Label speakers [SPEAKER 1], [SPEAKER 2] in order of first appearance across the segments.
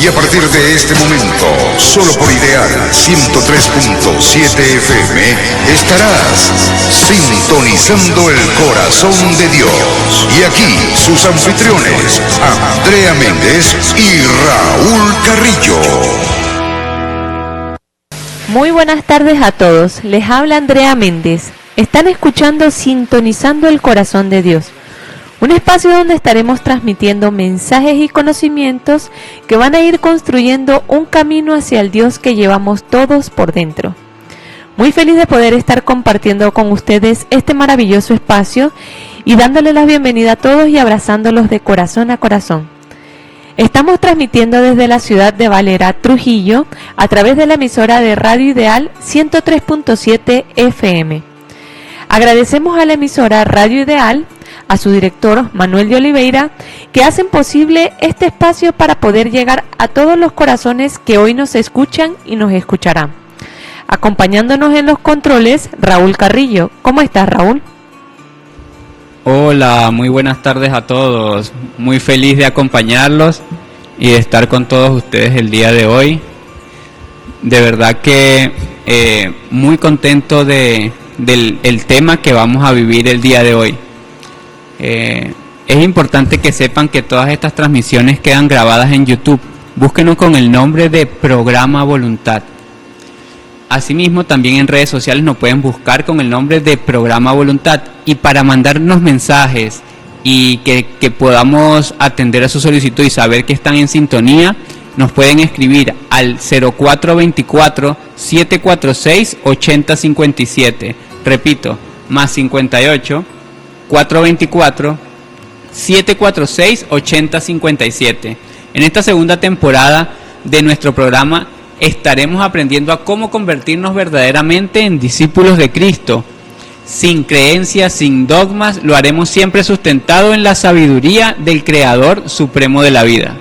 [SPEAKER 1] Y a partir de este momento, solo por Ideal 103.7 FM, estarás sintonizando el corazón de Dios. Y aquí sus anfitriones, Andrea Méndez y Raúl Carrillo.
[SPEAKER 2] Muy buenas tardes a todos, les habla Andrea Méndez. Están escuchando Sintonizando el Corazón de Dios, un espacio donde estaremos transmitiendo mensajes y conocimientos que van a ir construyendo un camino hacia el Dios que llevamos todos por dentro. Muy feliz de poder estar compartiendo con ustedes este maravilloso espacio y dándole la bienvenida a todos y abrazándolos de corazón a corazón. Estamos transmitiendo desde la ciudad de Valera, Trujillo, a través de la emisora de Radio Ideal 103.7 FM. Agradecemos a la emisora Radio Ideal, a su director Manuel de Oliveira, que hacen posible este espacio para poder llegar a todos los corazones que hoy nos escuchan y nos escucharán. Acompañándonos en los controles, Raúl Carrillo. ¿Cómo estás, Raúl?
[SPEAKER 3] Hola, muy buenas tardes a todos. Muy feliz de acompañarlos y de estar con todos ustedes el día de hoy. De verdad que muy contento del tema que vamos a vivir el día de hoy. Es importante que sepan que todas estas transmisiones quedan grabadas en YouTube. Búsquenos con el nombre de Programa Voluntad. Asimismo, también en redes sociales nos pueden buscar con el nombre de Programa Voluntad. Y para mandarnos mensajes y que podamos atender a su solicitud y saber que están en sintonía, nos pueden escribir al 0424-746-8057. Repito, más 58 424-746-8057. En esta segunda temporada de nuestro programa estaremos aprendiendo a cómo convertirnos verdaderamente en discípulos de Cristo. Sin creencias, sin dogmas, lo haremos siempre sustentado en la sabiduría del Creador Supremo de la vida.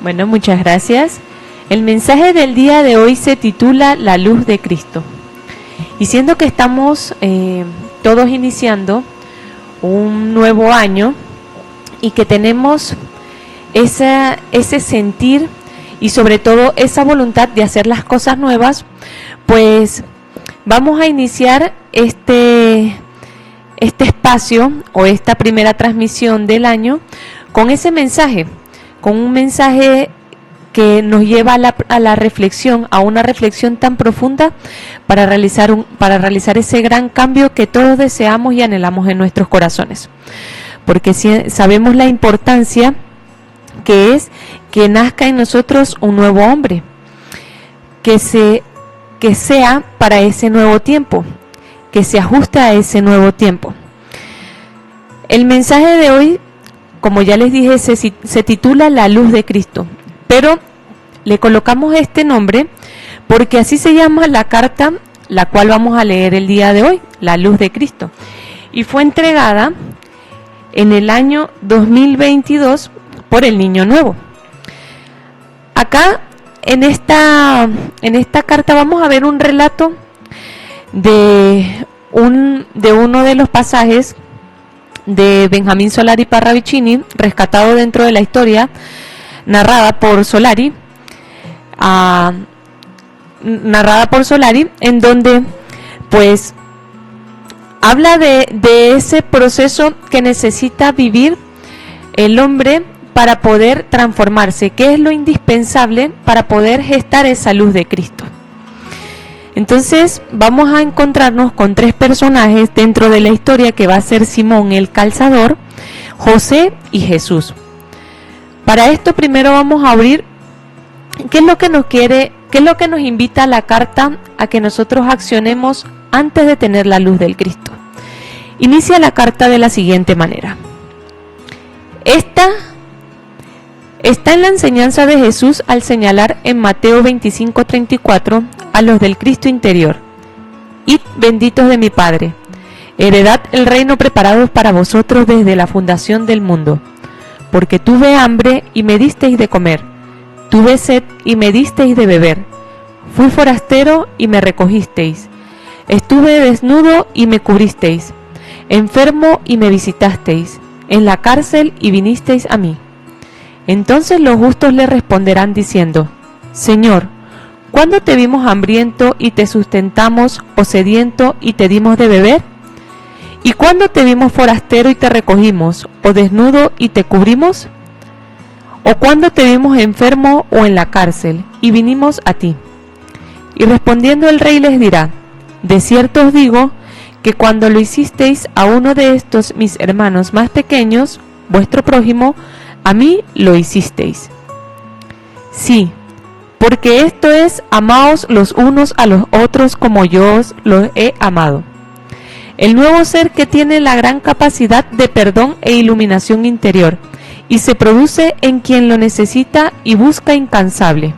[SPEAKER 2] Bueno, muchas gracias. El mensaje del día de hoy se titula La luz de Cristo. Y siendo que estamos todos iniciando un nuevo año y que tenemos ese sentir y sobre todo esa voluntad de hacer las cosas nuevas, pues vamos a iniciar este espacio o esta primera transmisión del año con ese mensaje, con un mensaje que nos lleva a la reflexión, a una reflexión tan profunda para realizar ese gran cambio que todos deseamos y anhelamos en nuestros corazones. Porque sabemos la importancia que es que nazca en nosotros un nuevo hombre, que sea para ese nuevo tiempo, que se ajuste a ese nuevo tiempo. El mensaje de hoy, como ya les dije, se titula La luz de Cristo, pero le colocamos este nombre porque así se llama la carta la cual vamos a leer el día de hoy, La luz de Cristo, y fue entregada en el año 2022 por el Niño Nuevo. Acá en esta carta vamos a ver un relato de uno de los pasajes de Benjamín Solari Parravicini, rescatado dentro de la historia narrada por Solari, en donde pues habla de ese proceso que necesita vivir el hombre para poder transformarse, que es lo indispensable para poder gestar esa luz de Cristo. Entonces vamos a encontrarnos con tres personajes dentro de la historia, que va a ser Simón el Calzador, José y Jesús. Para esto primero vamos a abrir qué es lo que nos invita la carta a que nosotros accionemos antes de tener la luz del Cristo. Inicia la carta de la siguiente manera. Esta está en la enseñanza de Jesús al señalar en Mateo 25:34 a los del Cristo interior: Id benditos de mi Padre, heredad el reino preparado para vosotros desde la fundación del mundo. Porque tuve hambre y me disteis de comer, tuve sed y me disteis de beber, fui forastero y me recogisteis, estuve desnudo y me cubristeis, enfermo y me visitasteis, en la cárcel y vinisteis a mí. Entonces los justos le responderán diciendo: Señor, ¿cuándo te vimos hambriento y te sustentamos, o sediento y te dimos de beber? ¿Y cuándo te vimos forastero y te recogimos, o desnudo y te cubrimos? ¿O cuándo te vimos enfermo o en la cárcel y vinimos a ti? Y respondiendo el rey les dirá: de cierto os digo que cuando lo hicisteis a uno de estos mis hermanos más pequeños, vuestro prójimo, a mí lo hicisteis. Sí, porque esto es: amaos los unos a los otros como yo os los he amado. El nuevo ser que tiene la gran capacidad de perdón e iluminación interior, y se produce en quien lo necesita y busca incansable,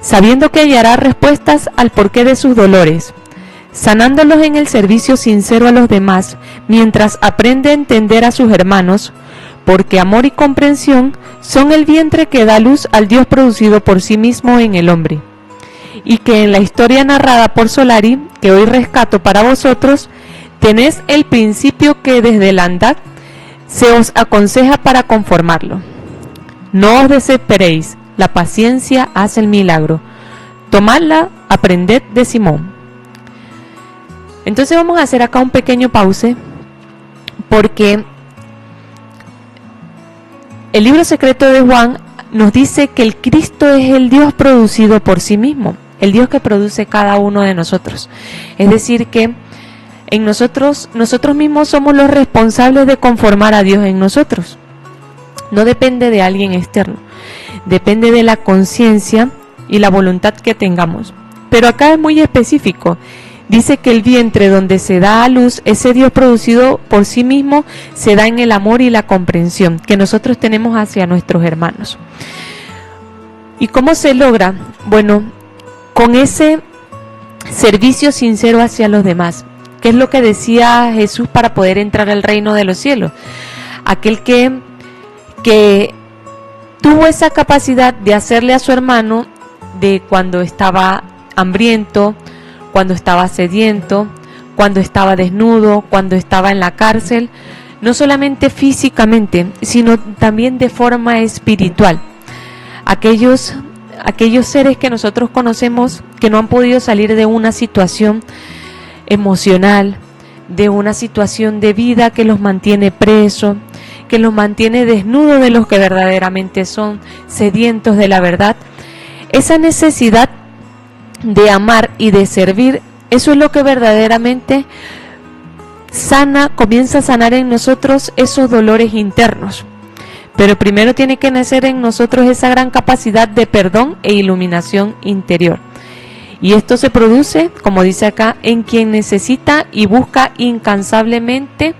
[SPEAKER 2] sabiendo que hallará respuestas al porqué de sus dolores, sanándolos en el servicio sincero a los demás, mientras aprende a entender a sus hermanos, porque amor y comprensión son el vientre que da luz al Dios producido por sí mismo en el hombre, y que en la historia narrada por Solari, que hoy rescato para vosotros, tenéis el principio que desde la andad se os aconseja para conformarlo. No os desesperéis, la paciencia hace el milagro. Tomadla, aprended de Simón. Entonces vamos a hacer acá un pequeño pause, porque el libro secreto de Juan nos dice que el Cristo es el Dios producido por sí mismo, el Dios que produce cada uno de nosotros. Es decir, que en nosotros mismos somos los responsables de conformar a Dios en nosotros. No depende de alguien externo, depende de la conciencia y la voluntad que tengamos. Pero acá es muy específico. Dice que el vientre donde se da a luz, ese Dios producido por sí mismo, se da en el amor y la comprensión que nosotros tenemos hacia nuestros hermanos. ¿Y cómo se logra? Bueno, con ese servicio sincero hacia los demás. ¿Qué es lo que decía Jesús para poder entrar al reino de los cielos? Aquel que tuvo esa capacidad de hacerle a su hermano, de cuando estaba hambriento, cuando estaba sediento, cuando estaba desnudo, cuando estaba en la cárcel, no solamente físicamente, sino también de forma espiritual. Aquellos seres que nosotros conocemos que no han podido salir de una situación emocional, de una situación de vida que los mantiene presos, que los mantiene desnudos de los que verdaderamente son, sedientos de la verdad. Esa necesidad de amar y de servir, eso es lo que verdaderamente comienza a sanar en nosotros esos dolores internos. Pero primero tiene que nacer en nosotros esa gran capacidad de perdón e iluminación interior. Y esto se produce, como dice acá, en quien necesita y busca incansablemente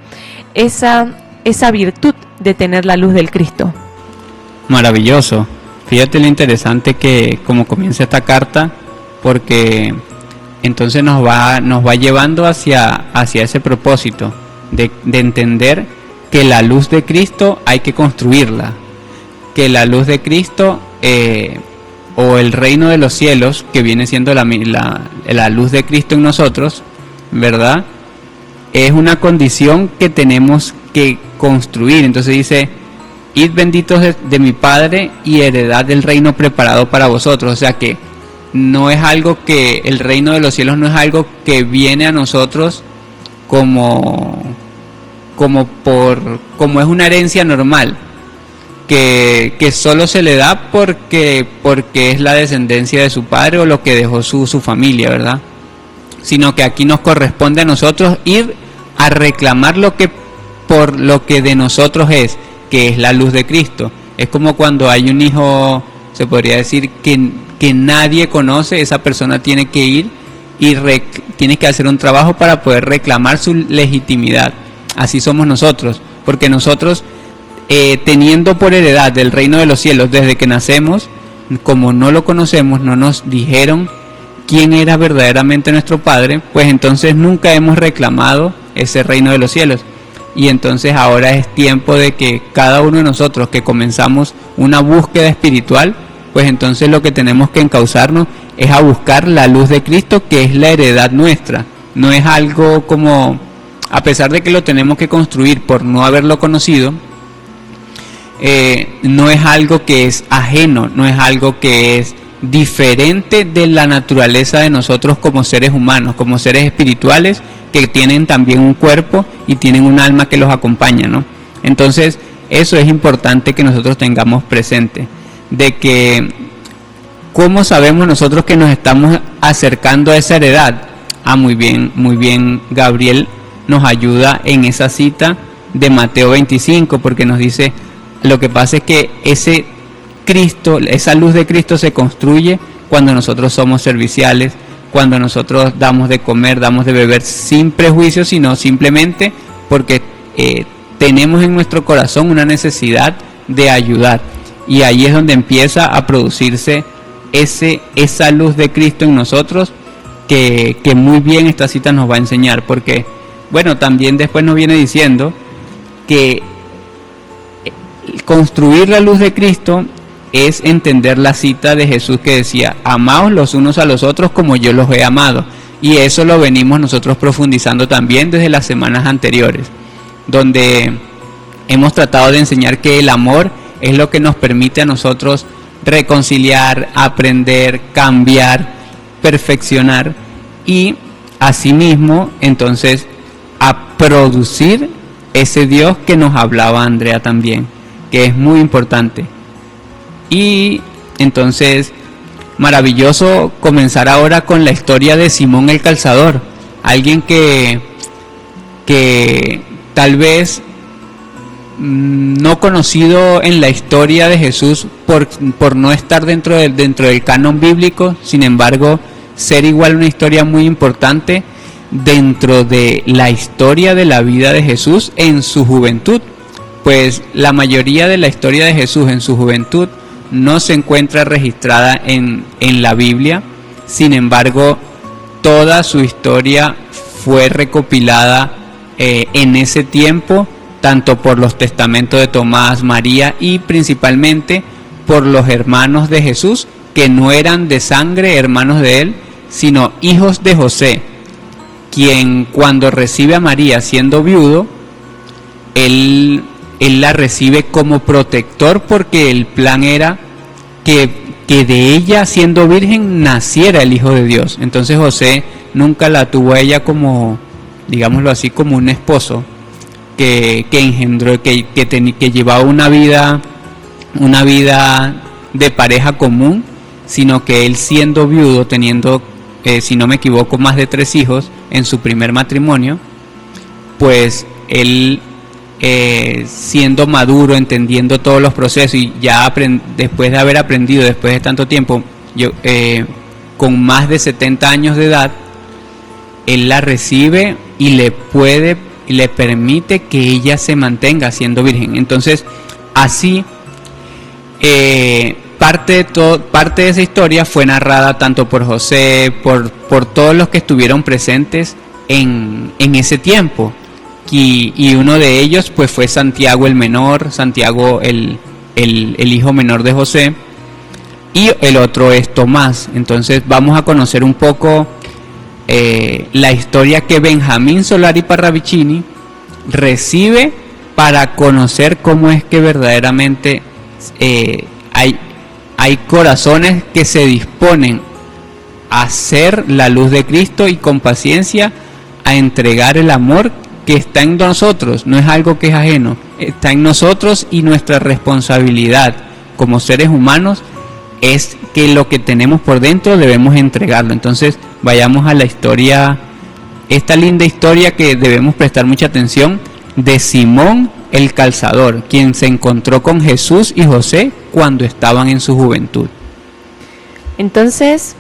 [SPEAKER 2] esa virtud de tener la luz del Cristo.
[SPEAKER 3] Maravilloso. Fíjate lo interesante que como comienza esta carta, porque entonces nos va llevando hacia ese propósito de entender que la luz de Cristo hay que construirla, que la luz de Cristo o el reino de los cielos, que viene siendo la luz de Cristo en nosotros, ¿verdad? Es una condición que tenemos que construir. Entonces dice: id benditos de mi Padre y heredad del reino preparado para vosotros. O sea que no es algo que, el reino de los cielos no es algo que viene a nosotros como es una herencia normal, que solo se le da porque es la descendencia de su padre o lo que dejó su familia, ¿verdad? Sino que aquí nos corresponde a nosotros ir a reclamar por lo que de nosotros es, que es la luz de Cristo. Es como cuando hay un hijo, se podría decir, que nadie conoce, esa persona tiene que ir y tiene que hacer un trabajo para poder reclamar su legitimidad. Así somos nosotros, porque nosotros teniendo por heredad del reino de los cielos desde que nacemos, como no lo conocemos, no nos dijeron quién era verdaderamente nuestro Padre, pues entonces nunca hemos reclamado ese reino de los cielos. Y entonces ahora es tiempo de que cada uno de nosotros que comenzamos una búsqueda espiritual, pues entonces lo que tenemos que encauzarnos es a buscar la luz de Cristo, que es la heredad nuestra. No es algo como, a pesar de que lo tenemos que construir por no haberlo conocido, no es algo que es ajeno, no es algo que es diferente de la naturaleza de nosotros como seres humanos, como seres espirituales que tienen también un cuerpo y tienen un alma que los acompaña, ¿no? Entonces, eso es importante que nosotros tengamos presente, de que ¿cómo sabemos nosotros que nos estamos acercando a esa heredad? Muy bien, Gabriel nos ayuda en esa cita de Mateo 25, porque nos dice, lo que pasa es que ese Cristo, esa luz de Cristo se construye cuando nosotros somos serviciales, cuando nosotros damos de comer, damos de beber sin prejuicio, sino simplemente porque tenemos en nuestro corazón una necesidad de ayudar. Y ahí es donde empieza a producirse esa luz de Cristo en nosotros, que muy bien esta cita nos va a enseñar, porque, bueno, también después nos viene diciendo que construir la luz de Cristo es entender la cita de Jesús que decía, amaos los unos a los otros como yo los he amado. Y eso lo venimos nosotros profundizando también desde las semanas anteriores, donde hemos tratado de enseñar que el amor es lo que nos permite a nosotros reconciliar, aprender, cambiar, perfeccionar y asimismo entonces a producir ese Dios que nos hablaba Andrea también, que es muy importante. Y entonces maravilloso comenzar ahora con la historia de Simón el Calzador, alguien que tal vez no conocido en la historia de Jesús por no estar dentro del canon bíblico, sin embargo ser igual una historia muy importante dentro de la historia de la vida de Jesús en su juventud, pues la mayoría de la historia de Jesús en su juventud no se encuentra registrada en la Biblia. Sin embargo, toda su historia fue recopilada en ese tiempo, tanto por los testamentos de Tomás, María y principalmente por los hermanos de Jesús, que no eran de sangre hermanos de él, sino hijos de José, quien cuando recibe a María siendo viudo, él la recibe como protector, porque el plan era que de ella siendo virgen naciera el Hijo de Dios. Entonces José nunca la tuvo a ella como, digámoslo así, como un esposo que engendró, que llevaba una vida de pareja común, sino que él siendo viudo, teniendo, si no me equivoco, más de 3 hijos en su primer matrimonio, pues él siendo maduro, entendiendo todos los procesos y ya después de haber aprendido, después de tanto tiempo, con más de 70 años de edad, él la recibe y le permite que ella se mantenga siendo virgen. Entonces, así parte de esa historia fue narrada tanto por José, por todos los que estuvieron presentes en ese tiempo. Y uno de ellos pues fue Santiago el menor, Santiago el hijo menor de José, y el otro es Tomás. Entonces vamos a conocer un poco la historia que Benjamín Solari Parravicini recibe para conocer cómo es que verdaderamente hay corazones que se disponen a hacer la luz de Cristo y con paciencia a entregar el amor que está en nosotros. No es algo que es ajeno, está en nosotros, y nuestra responsabilidad como seres humanos es que lo que tenemos por dentro debemos entregarlo. Entonces vayamos a la historia, esta linda historia que debemos prestar mucha atención, de Simón el Calzador, quien se encontró con Jesús y José cuando estaban en su juventud.
[SPEAKER 2] Entonces,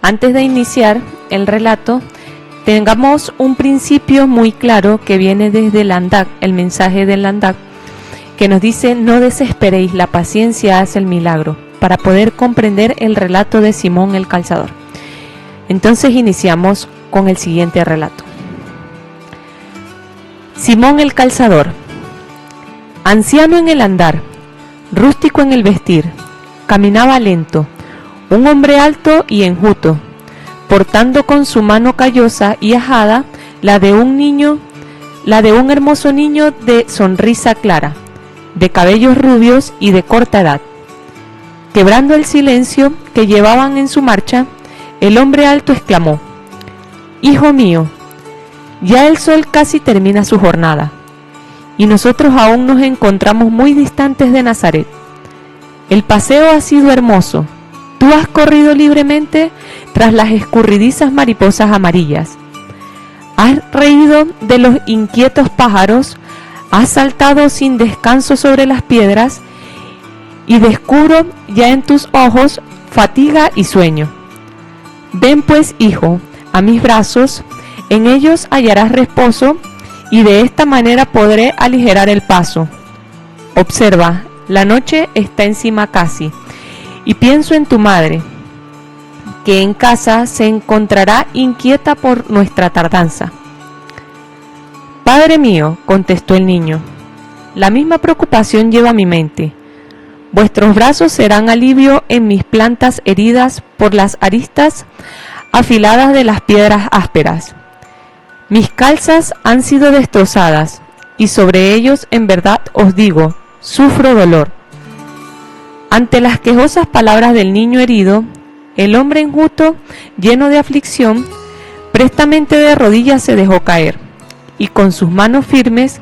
[SPEAKER 2] antes de iniciar el relato, tengamos un principio muy claro que viene desde el Andac, el mensaje del Andac, que nos dice: no desesperéis, la paciencia hace el milagro, para poder comprender el relato de Simón el Calzador. Entonces iniciamos con el siguiente relato. Simón el Calzador, anciano en el andar, rústico en el vestir, caminaba lento, un hombre alto y enjuto, portando con su mano callosa y ajada la de un hermoso niño de sonrisa clara, de cabellos rubios y de corta edad. Quebrando el silencio que llevaban en su marcha, el hombre alto exclamó: «Hijo mío, ya el sol casi termina su jornada, y nosotros aún nos encontramos muy distantes de Nazaret. El paseo ha sido hermoso. Tú has corrido libremente tras las escurridizas mariposas amarillas. Has reído de los inquietos pájaros, has saltado sin descanso sobre las piedras, y descubro ya en tus ojos fatiga y sueño. Ven pues, hijo, a mis brazos, en ellos hallarás reposo, y de esta manera podré aligerar el paso. Observa, la noche está encima casi, y pienso en tu madre, que en casa se encontrará inquieta por nuestra tardanza». «Padre mío», contestó el niño, «la misma preocupación lleva mi mente. Vuestros brazos serán alivio en mis plantas heridas por las aristas afiladas de las piedras ásperas. Mis calzas han sido destrozadas, y sobre ellos en verdad os digo, sufro dolor». Ante las quejosas palabras del niño herido, el hombre enjuto, lleno de aflicción, prestamente de rodillas se dejó caer, y con sus manos firmes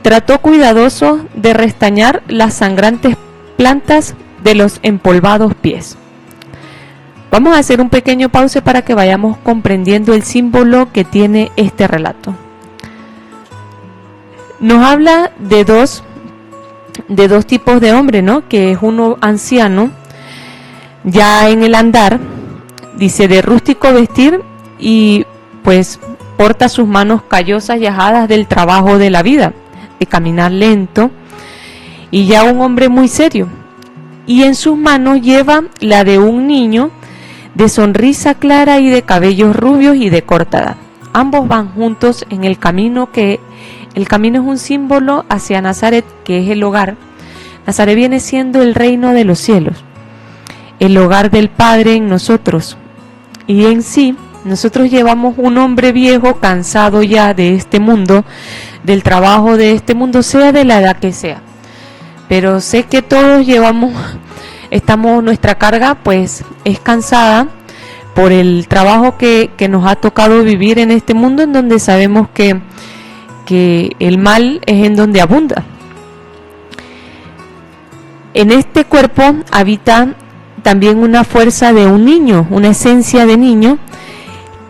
[SPEAKER 2] trató cuidadoso de restañar las sangrantes plantas de los empolvados pies. Vamos a hacer un pequeño pause para que vayamos comprendiendo el símbolo que tiene este relato. Nos habla de dos tipos de hombre, ¿no? Que es uno anciano, ya en el andar, dice, de rústico vestir, y pues porta sus manos callosas y ajadas del trabajo de la vida, de caminar lento, y ya un hombre muy serio, y en sus manos lleva la de un niño de sonrisa clara y de cabellos rubios y de corta edad. Ambos van juntos en el camino, que el camino es un símbolo hacia Nazaret, que es el hogar. Nazaret viene siendo el reino de los cielos, el hogar del Padre en nosotros. Y en sí, nosotros llevamos un hombre viejo, cansado ya de este mundo, del trabajo de este mundo, sea de la edad que sea. Pero sé que todos nuestra carga pues es cansada por el trabajo que nos ha tocado vivir en este mundo, en donde sabemos que el mal es en donde abunda. En este cuerpo habita también una fuerza de un niño, una esencia de niño,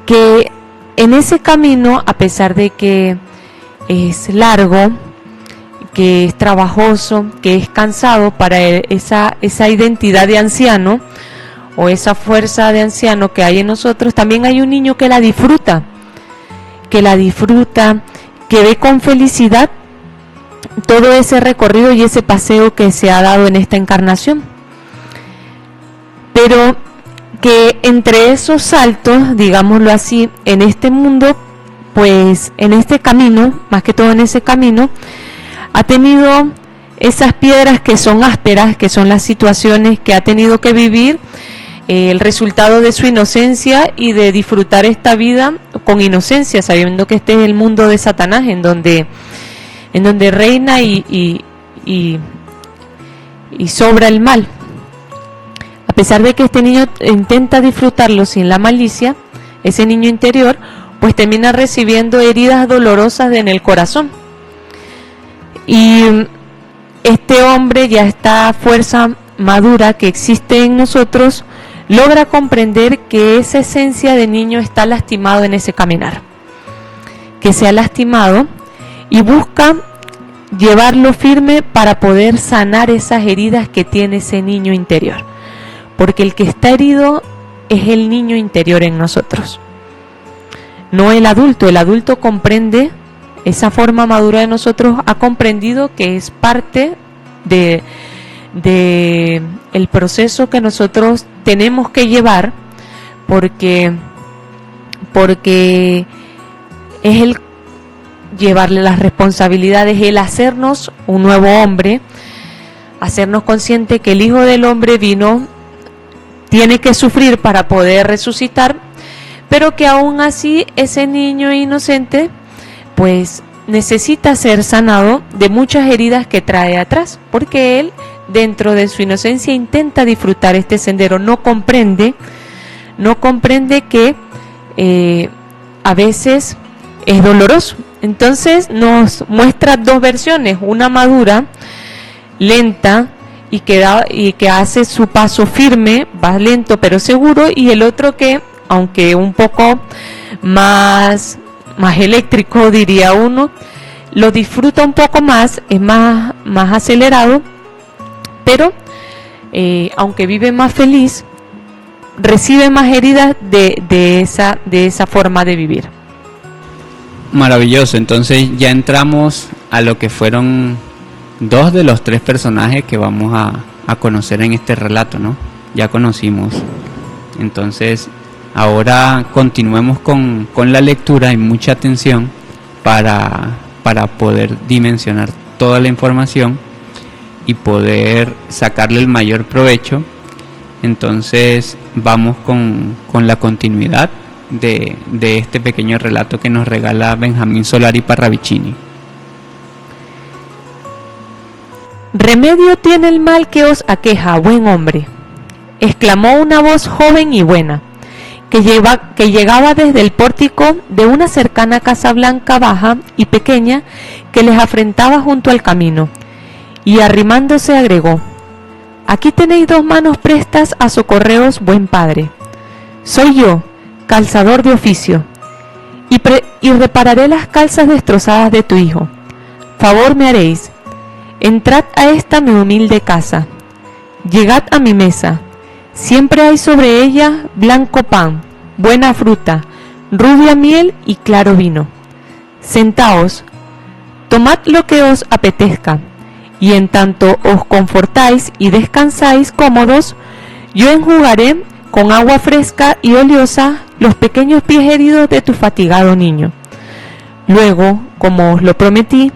[SPEAKER 2] que en ese camino, a pesar de que es largo, que es trabajoso, que es cansado para esa identidad de anciano o esa fuerza de anciano que hay en nosotros, también hay un niño que la disfruta, que ve con felicidad todo ese recorrido y ese paseo que se ha dado en esta encarnación. Pero que entre esos saltos, digámoslo así, en este mundo, pues en este camino, más que todo en ese camino, ha tenido esas piedras que son ásperas, que son las situaciones que ha tenido que vivir, el resultado de su inocencia y de disfrutar esta vida con inocencia, sabiendo que este es el mundo de Satanás, en donde reina y sobra el mal. A pesar de que este niño intenta disfrutarlo sin la malicia, ese niño interior pues termina recibiendo heridas dolorosas en el corazón. Y este hombre, ya esta fuerza madura que existe en nosotros, logra comprender que esa esencia de niño está lastimado en ese caminar, que se ha lastimado, y busca llevarlo firme para poder sanar esas heridas que tiene ese niño interior, porque el que está herido es el niño interior en nosotros, no el adulto. El adulto comprende, esa forma madura de nosotros ha comprendido que es parte de el proceso que nosotros tenemos que llevar, porque es el llevarle las responsabilidades, el hacernos un nuevo hombre, hacernos consciente que el Hijo del Hombre tiene que sufrir para poder resucitar, pero que aún así ese niño inocente pues necesita ser sanado de muchas heridas que trae atrás, porque él, dentro de su inocencia, intenta disfrutar este sendero, no comprende que a veces es doloroso. Entonces nos muestra dos versiones, una madura, lenta, y que hace su paso firme, va lento pero seguro, y el otro que, aunque un poco más eléctrico, diría uno, lo disfruta un poco más, es más acelerado, pero aunque vive más feliz, recibe más heridas de esa forma de vivir.
[SPEAKER 3] Maravilloso, entonces ya entramos a lo que fueron dos de los tres personajes que vamos a conocer en este relato, ¿no? Ya conocimos. Entonces, ahora continuemos con la lectura y mucha atención para poder dimensionar toda la información y poder sacarle el mayor provecho. Entonces, vamos con la continuidad de este pequeño relato que nos regala Benjamín Solari Parravicini.
[SPEAKER 2] Remedio tiene el mal que os aqueja, buen hombre, exclamó una voz joven y buena, que llegaba desde el pórtico de una cercana casa blanca baja y pequeña que les afrentaba junto al camino, y arrimándose agregó: aquí tenéis 2 manos prestas a socorreos, buen padre. Soy yo, calzador de oficio, y repararé las calzas destrozadas de tu hijo. Favor me haréis. Entrad a esta mi humilde casa, llegad a mi mesa, siempre hay sobre ella blanco pan, buena fruta, rubia miel y claro vino. Sentaos, tomad lo que os apetezca, y en tanto os confortáis y descansáis cómodos, yo enjugaré con agua fresca y oleosa los pequeños pies heridos de tu fatigado niño. Luego, como os lo prometí,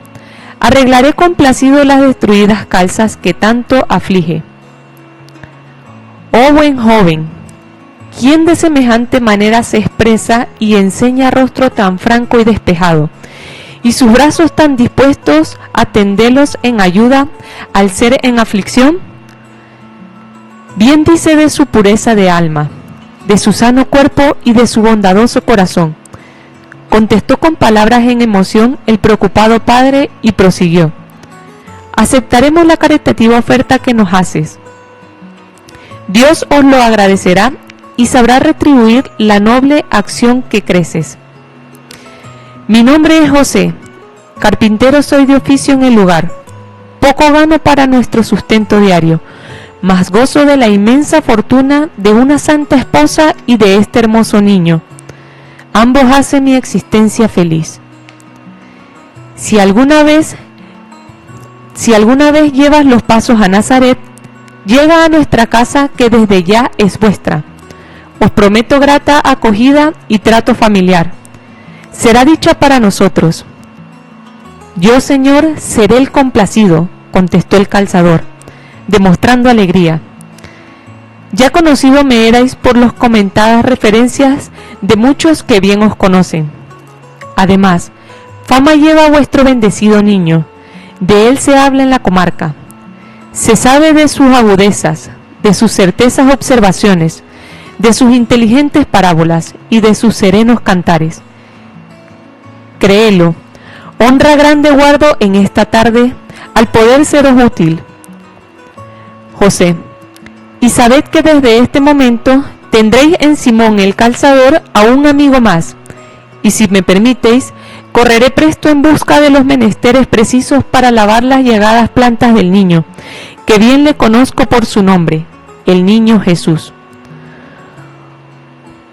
[SPEAKER 2] arreglaré complacido las destruidas calzas que tanto aflige. Oh buen joven, ¿quién de semejante manera se expresa y enseña rostro tan franco y despejado, y sus brazos tan dispuestos a tenderlos en ayuda al ser en aflicción? Bien dice de su pureza de alma, de su sano cuerpo y de su bondadoso corazón, contestó con palabras en emoción el preocupado padre y prosiguió: aceptaremos la caritativa oferta que nos haces. Dios os lo agradecerá y sabrá retribuir la noble acción que creces. Mi nombre es José, carpintero soy de oficio en el lugar. Poco gano para nuestro sustento diario, mas gozo de la inmensa fortuna de una santa esposa y de este hermoso niño. Ambos hacen mi existencia feliz. Si alguna vez llevas los pasos a Nazaret, llega a nuestra casa que desde ya es vuestra. Os prometo grata acogida y trato familiar. Será dicha para nosotros. Yo, Señor, seré el complacido, contestó el calzador, demostrando alegría. Ya conocido me erais por las comentadas referencias de muchos que bien os conocen. Además, fama lleva vuestro bendecido niño, de él se habla en la comarca. Se sabe de sus agudezas, de sus certezas observaciones, de sus inteligentes parábolas y de sus serenos cantares. Créelo, honra grande guardo en esta tarde al poder seros útil. José, y sabed que desde este momento tendréis en Simón el calzador a un amigo más, y si me permitéis, correré presto en busca de los menesteres precisos para lavar las llegadas plantas del niño, que bien le conozco por su nombre, el niño Jesús.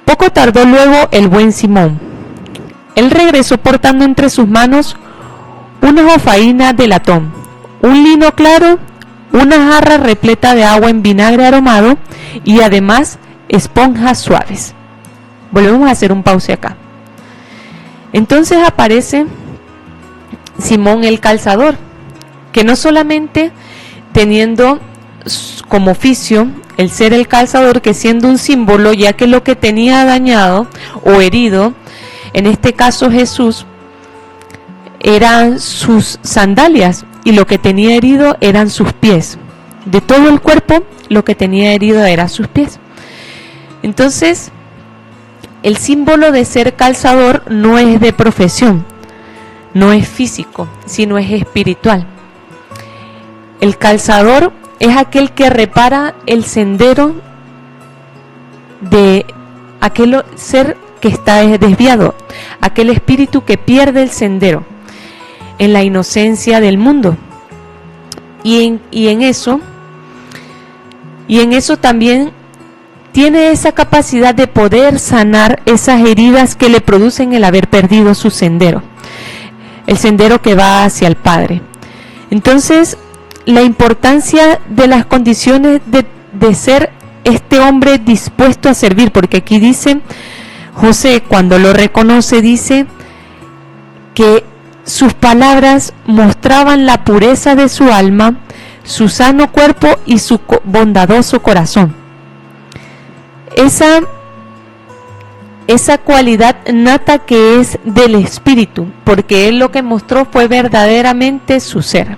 [SPEAKER 2] Poco tardó luego el buen Simón. Él regresó portando entre sus manos una jofaina de latón, un lino claro, una jarra repleta de agua en vinagre aromado y además esponjas suaves. Volvemos a hacer un pause acá. Entonces aparece Simón el calzador, que no solamente teniendo como oficio el ser el calzador, que siendo un símbolo, ya que lo que tenía dañado o herido, en este caso Jesús, eran sus sandalias y lo que tenía herido eran sus pies. De todo el cuerpo, lo que tenía herido eran sus pies. Entonces, el símbolo de ser calzador no es de profesión, no es físico, sino es espiritual. El calzador es aquel que repara el sendero de aquel ser que está desviado, aquel espíritu que pierde el sendero en la inocencia del mundo. Y en eso también tiene esa capacidad de poder sanar esas heridas que le producen el haber perdido su sendero, el sendero que va hacia el Padre. Entonces, la importancia de las condiciones de ser este hombre dispuesto a servir, porque aquí dice, José cuando lo reconoce dice que sus palabras mostraban la pureza de su alma, su sano cuerpo y su bondadoso corazón. Esa cualidad nata que es del espíritu, porque él lo que mostró fue verdaderamente su ser.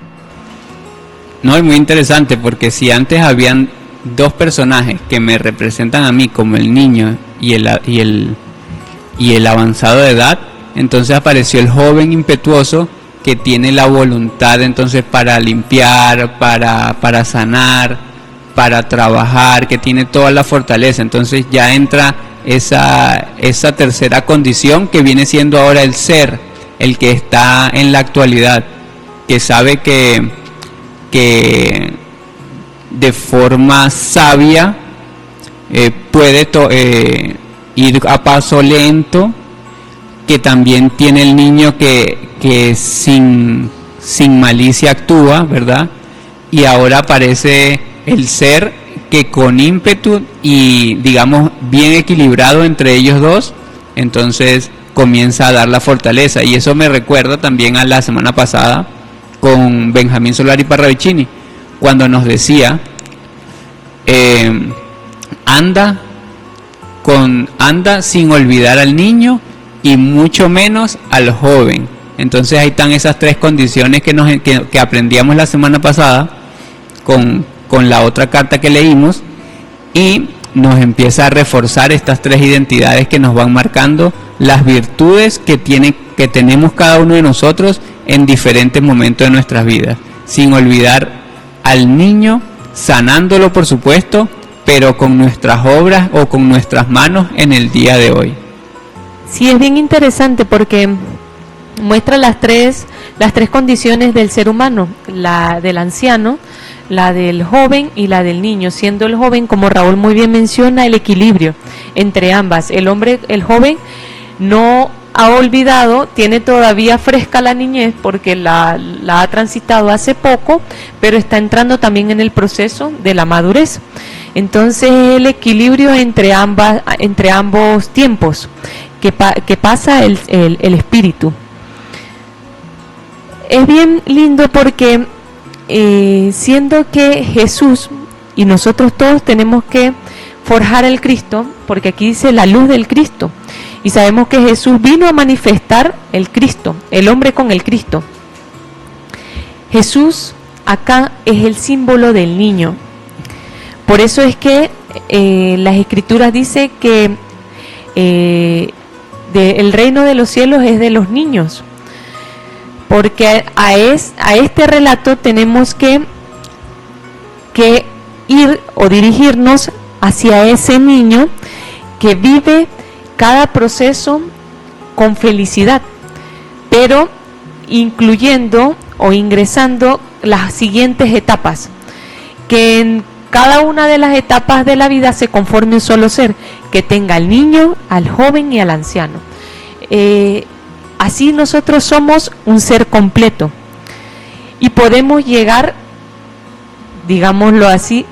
[SPEAKER 3] No, es muy interesante porque si antes habían dos personajes que me representan a mí como el niño y el avanzado de edad, entonces apareció el joven impetuoso que tiene la voluntad entonces para limpiar, para sanar, para trabajar, que tiene toda la fortaleza. Entonces ya entra esa tercera condición que viene siendo ahora el ser, el que está en la actualidad, que sabe que de forma sabia puede ir a paso lento, que también tiene el niño que sin malicia actúa, ¿verdad? Y ahora aparece el ser que con ímpetu y digamos bien equilibrado entre ellos dos, entonces comienza a dar la fortaleza. Y eso me recuerda también a la semana pasada con Benjamín Solari Parravicini, cuando nos decía anda sin olvidar al niño y mucho menos al joven. Entonces ahí están esas tres condiciones que aprendíamos la semana pasada con la otra carta que leímos, y nos empieza a reforzar estas tres identidades que nos van marcando las virtudes que tenemos cada uno de nosotros en diferentes momentos de nuestras vidas, sin olvidar al niño, sanándolo por supuesto, pero con nuestras obras o con nuestras manos en el día de hoy.
[SPEAKER 2] Sí, es bien interesante porque muestra las tres condiciones del ser humano, la del anciano, la del joven y la del niño, siendo el joven, como Raúl muy bien menciona, el equilibrio entre ambas. El joven no ha olvidado, tiene todavía fresca la niñez porque la ha transitado hace poco, pero está entrando también en el proceso de la madurez. Entonces el equilibrio entre ambos tiempos que pasa el espíritu. Es bien lindo porque siendo que Jesús y nosotros todos tenemos que forjar el Cristo, porque aquí dice la luz del Cristo, y sabemos que Jesús vino a manifestar el Cristo, el hombre con el Cristo. Jesús acá es el símbolo del niño. Por eso es que las Escrituras dicen que el reino de los cielos es de los niños. Porque a este relato tenemos que ir o dirigirnos hacia ese niño que vive cada proceso con felicidad, pero incluyendo o ingresando las siguientes etapas, que en cada una de las etapas de la vida se conforme un solo ser, que tenga al niño, al joven y al anciano. Así nosotros somos un ser completo y podemos llegar, digámoslo así,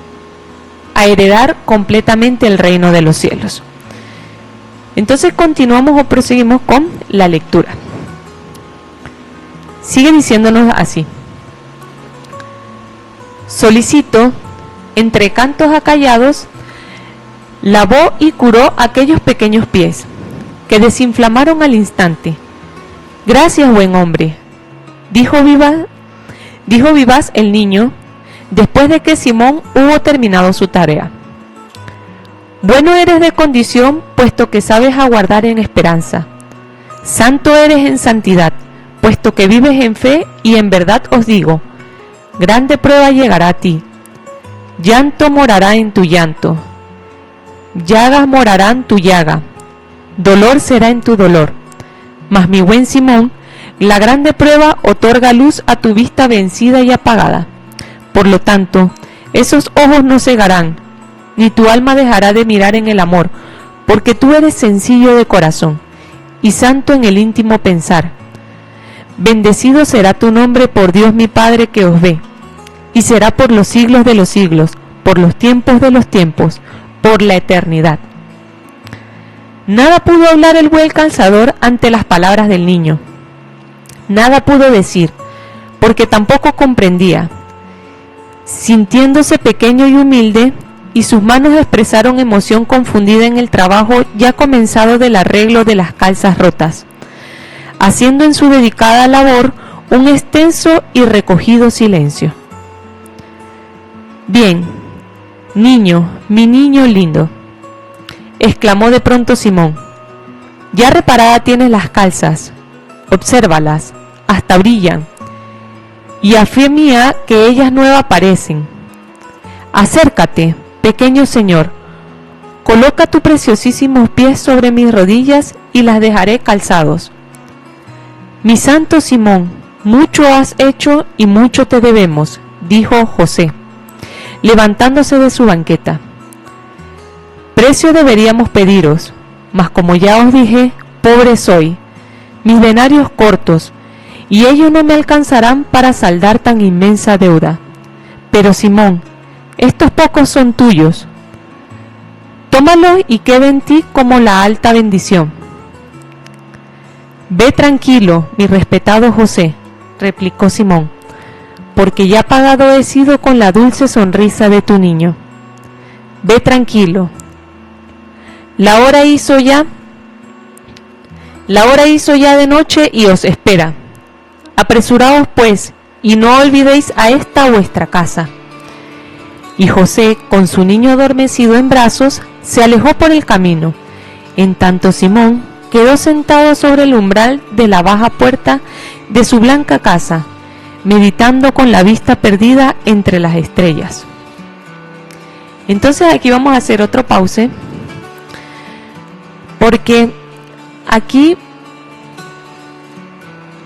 [SPEAKER 2] a heredar completamente el reino de los cielos. Entonces continuamos o proseguimos con la lectura. Sigue diciéndonos así: solicito, entre cantos acallados, lavó y curó aquellos pequeños pies, que desinflamaron al instante. Gracias, buen hombre, dijo vivaz el niño, después de que Simón hubo terminado su tarea. Bueno eres de condición, puesto que sabes aguardar en esperanza. Santo eres en santidad, puesto que vives en fe, y en verdad os digo, grande prueba llegará a ti. Llanto morará en tu llanto, llagas morarán tu llaga, dolor será en tu dolor. Mas mi buen Simón, la grande prueba otorga luz a tu vista vencida y apagada. Por lo tanto, esos ojos no cegarán, ni tu alma dejará de mirar en el amor, porque tú eres sencillo de corazón y santo en el íntimo pensar. Bendecido será tu nombre por Dios mi Padre que os ve, y será por los siglos de los siglos, por los tiempos de los tiempos, por la eternidad. Nada pudo hablar el buen calzador ante las palabras del niño. Nada pudo decir, porque tampoco comprendía. Sintiéndose pequeño y humilde, y sus manos expresaron emoción confundida en el trabajo ya comenzado del arreglo de las calzas rotas, haciendo en su dedicada labor un extenso y recogido silencio. Bien, niño, mi niño lindo, exclamó de pronto Simón, ya reparada tienes las calzas, obsérvalas, hasta brillan, y a fe mía que ellas nuevas parecen. Acércate, pequeño señor, coloca tus preciosísimos pies sobre mis rodillas y las dejaré calzados. Mi santo Simón, mucho has hecho y mucho te debemos, dijo José, levantándose de su banqueta. Precio deberíamos pediros, mas como ya os dije, pobre soy, mis denarios cortos, y ellos no me alcanzarán para saldar tan inmensa deuda. Pero Simón, estos pocos son tuyos. Tómalos y quede en ti como la alta bendición. Ve tranquilo, mi respetado José, replicó Simón, porque ya pagado he sido con la dulce sonrisa de tu niño. Ve tranquilo. La hora hizo ya de noche y os espera. Apresuraos pues, y no olvidéis a esta vuestra casa. Y José, con su niño adormecido en brazos, se alejó por el camino. En tanto Simón quedó sentado sobre el umbral de la baja puerta de su blanca casa, meditando con la vista perdida entre las estrellas. Entonces aquí vamos a hacer otro pause, porque aquí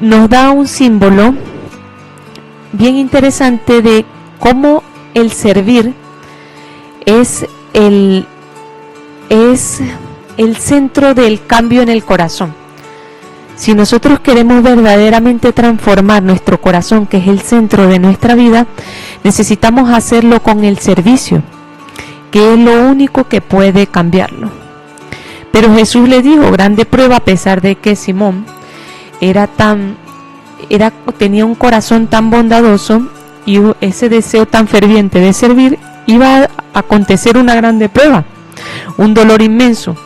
[SPEAKER 2] nos da un símbolo bien interesante de cómo el servir es el centro del cambio en el corazón. Si nosotros queremos verdaderamente transformar nuestro corazón, que es el centro de nuestra vida, necesitamos hacerlo con el servicio, que es lo único que puede cambiarlo. Pero Jesús le dijo, grande prueba, a pesar de que Simón tenía un corazón tan bondadoso y ese deseo tan ferviente de servir, iba a acontecer una grande prueba, un dolor inmenso.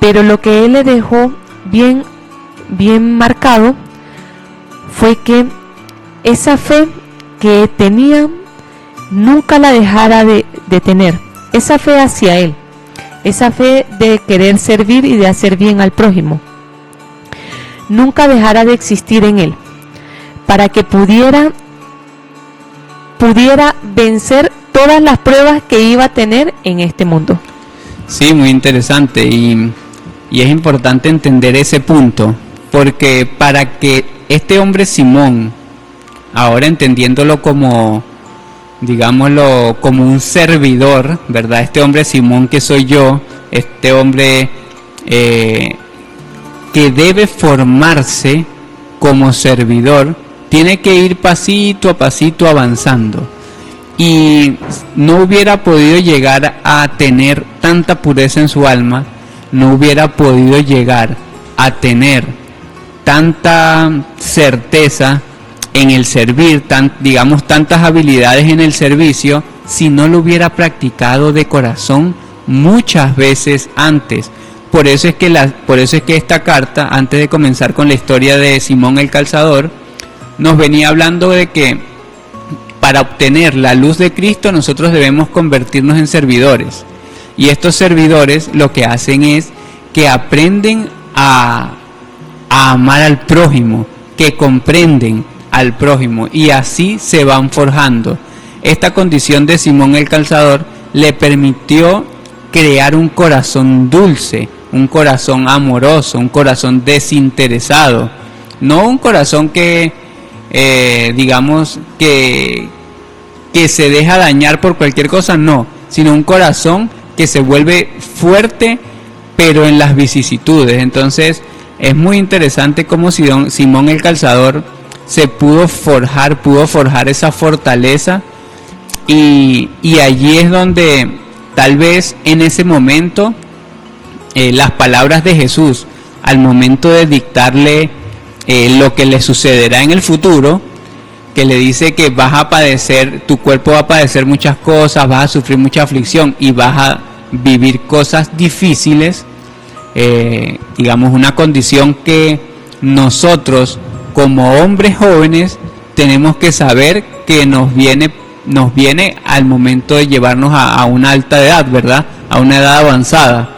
[SPEAKER 2] Pero lo que él le dejó bien marcado fue que esa fe que tenía nunca la dejara de tener, esa fe hacia él, esa fe de querer servir y de hacer bien al prójimo, nunca dejara de existir en él, para que pudiera vencer todas las pruebas que iba a tener en este mundo.
[SPEAKER 3] Sí, muy interesante, y es importante entender ese punto, porque para que este hombre Simón, ahora entendiéndolo como, digámoslo, como un servidor, ¿verdad? Este hombre Simón que soy yo, este hombre que debe formarse como servidor, tiene que ir pasito a pasito avanzando, y no hubiera podido llegar a tener tanta pureza en su alma, no hubiera podido llegar a tener tanta certeza en el servir, tantas habilidades en el servicio, si no lo hubiera practicado de corazón muchas veces antes. Por eso es que esta carta, antes de comenzar con la historia de Simón el calzador, nos venía hablando de que para obtener la luz de Cristo nosotros debemos convertirnos en servidores. Y estos servidores lo que hacen es que aprenden a amar al prójimo, que comprenden al prójimo, y así se van forjando. Esta condición de Simón el Calzador le permitió crear un corazón dulce, un corazón amoroso, un corazón desinteresado, no un corazón que digamos que se deja dañar por cualquier cosa, no, sino un corazón que se vuelve fuerte pero en las vicisitudes. Entonces es muy interesante cómo Simón el Calzador se pudo forjar esa fortaleza, y allí es donde tal vez en ese momento las palabras de Jesús al momento de dictarle lo que le sucederá en el futuro, que le dice que vas a padecer, tu cuerpo va a padecer muchas cosas, vas a sufrir mucha aflicción y vas a vivir cosas difíciles, digamos una condición que nosotros como hombres jóvenes tenemos que saber que nos viene al momento de llevarnos a una alta edad, ¿verdad? A una edad avanzada.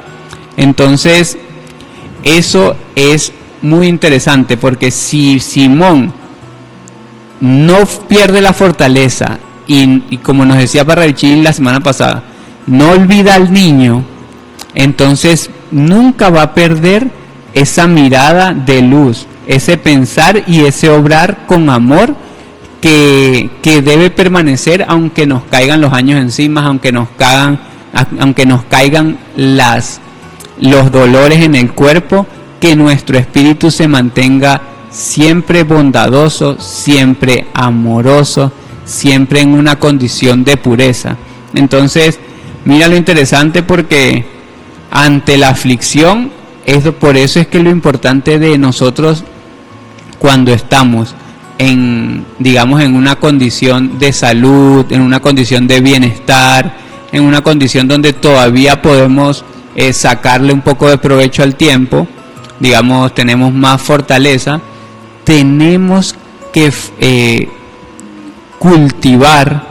[SPEAKER 3] Entonces, eso es muy interesante, porque si Simón no pierde la fortaleza y como nos decía Parravicini la semana pasada, no olvida al niño, entonces nunca va a perder esa mirada de luz, ese pensar y ese obrar con amor que debe permanecer aunque nos caigan los años encima, aunque nos caigan los dolores en el cuerpo, que nuestro espíritu se mantenga siempre bondadoso, siempre amoroso, siempre en una condición de pureza. Entonces, mira lo interesante, porque ante la aflicción, por eso es que lo importante de nosotros cuando estamos digamos en una condición de salud, en una condición de bienestar, en una condición donde todavía podemos sacarle un poco de provecho al tiempo, digamos tenemos más fortaleza, tenemos que cultivar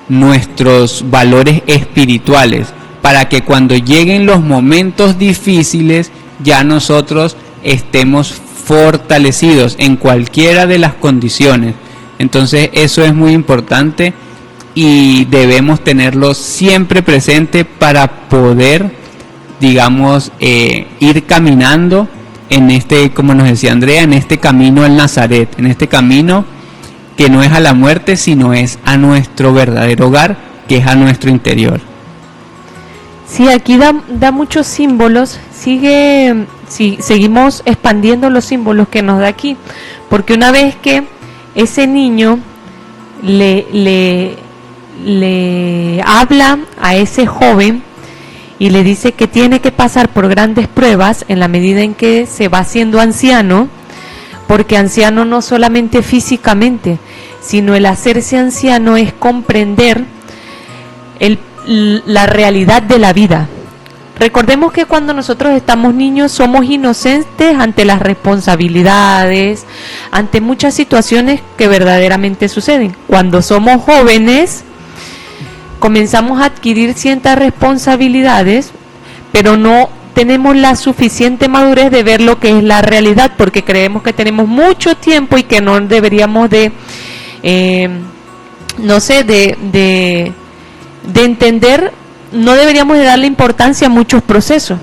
[SPEAKER 3] nuestros valores espirituales para que cuando lleguen los momentos difíciles ya nosotros estemos fortalecidos en cualquiera de las condiciones. Entonces eso es muy importante y debemos tenerlo siempre presente para poder, digamos, ir caminando en este, como nos decía Andrea, en este camino al Nazaret, en este camino que no es a la muerte, sino es a nuestro verdadero hogar, que es a nuestro interior.
[SPEAKER 2] Sí, aquí da muchos símbolos, seguimos expandiendo los símbolos que nos da aquí, porque una vez que ese niño le habla a ese joven y le dice que tiene que pasar por grandes pruebas en la medida en que se va haciendo anciano, porque anciano no solamente físicamente, sino el hacerse anciano es comprender la realidad de la vida. Recordemos que cuando nosotros estamos niños somos inocentes ante las responsabilidades, ante muchas situaciones que verdaderamente suceden. Cuando somos jóvenes comenzamos a adquirir ciertas responsabilidades, pero no tenemos la suficiente madurez de ver lo que es la realidad, porque creemos que tenemos mucho tiempo y que no deberíamos de entender, no deberíamos de darle importancia a muchos procesos.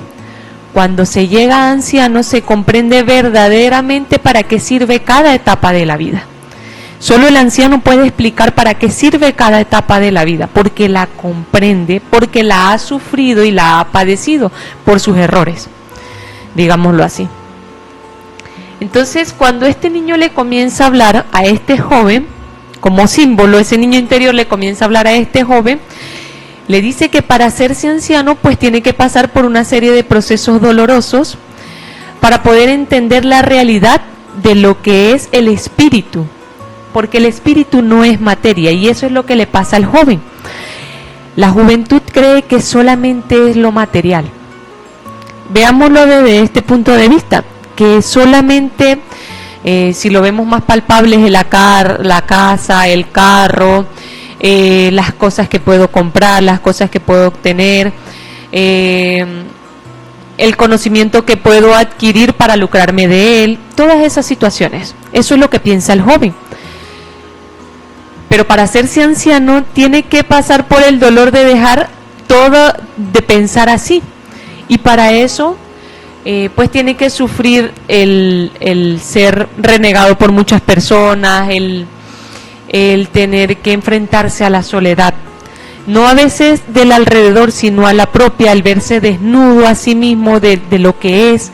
[SPEAKER 2] Cuando se llega a anciano se comprende verdaderamente para qué sirve cada etapa de la vida. Solo el anciano puede explicar para qué sirve cada etapa de la vida, porque la comprende, porque la ha sufrido y la ha padecido por sus errores, digámoslo así. Entonces, cuando este niño le comienza a hablar a este joven, como símbolo, ese niño interior le comienza a hablar a este joven, le dice que para hacerse anciano pues tiene que pasar por una serie de procesos dolorosos para poder entender la realidad de lo que es el espíritu, porque el espíritu no es materia, y eso es lo que le pasa al joven. La juventud cree que solamente es lo material. Veámoslo desde este punto de vista, que solamente Si lo vemos más palpable es la casa, el carro, las cosas que puedo comprar, las cosas que puedo obtener, el conocimiento que puedo adquirir para lucrarme de él, todas esas situaciones. Eso es lo que piensa el joven. Pero para hacerse anciano tiene que pasar por el dolor de dejar todo, de pensar así. Y para eso pues tiene que sufrir el ser renegado por muchas personas, el tener que enfrentarse a la soledad, no a veces del alrededor, sino a la propia, el verse desnudo a sí mismo de lo que es,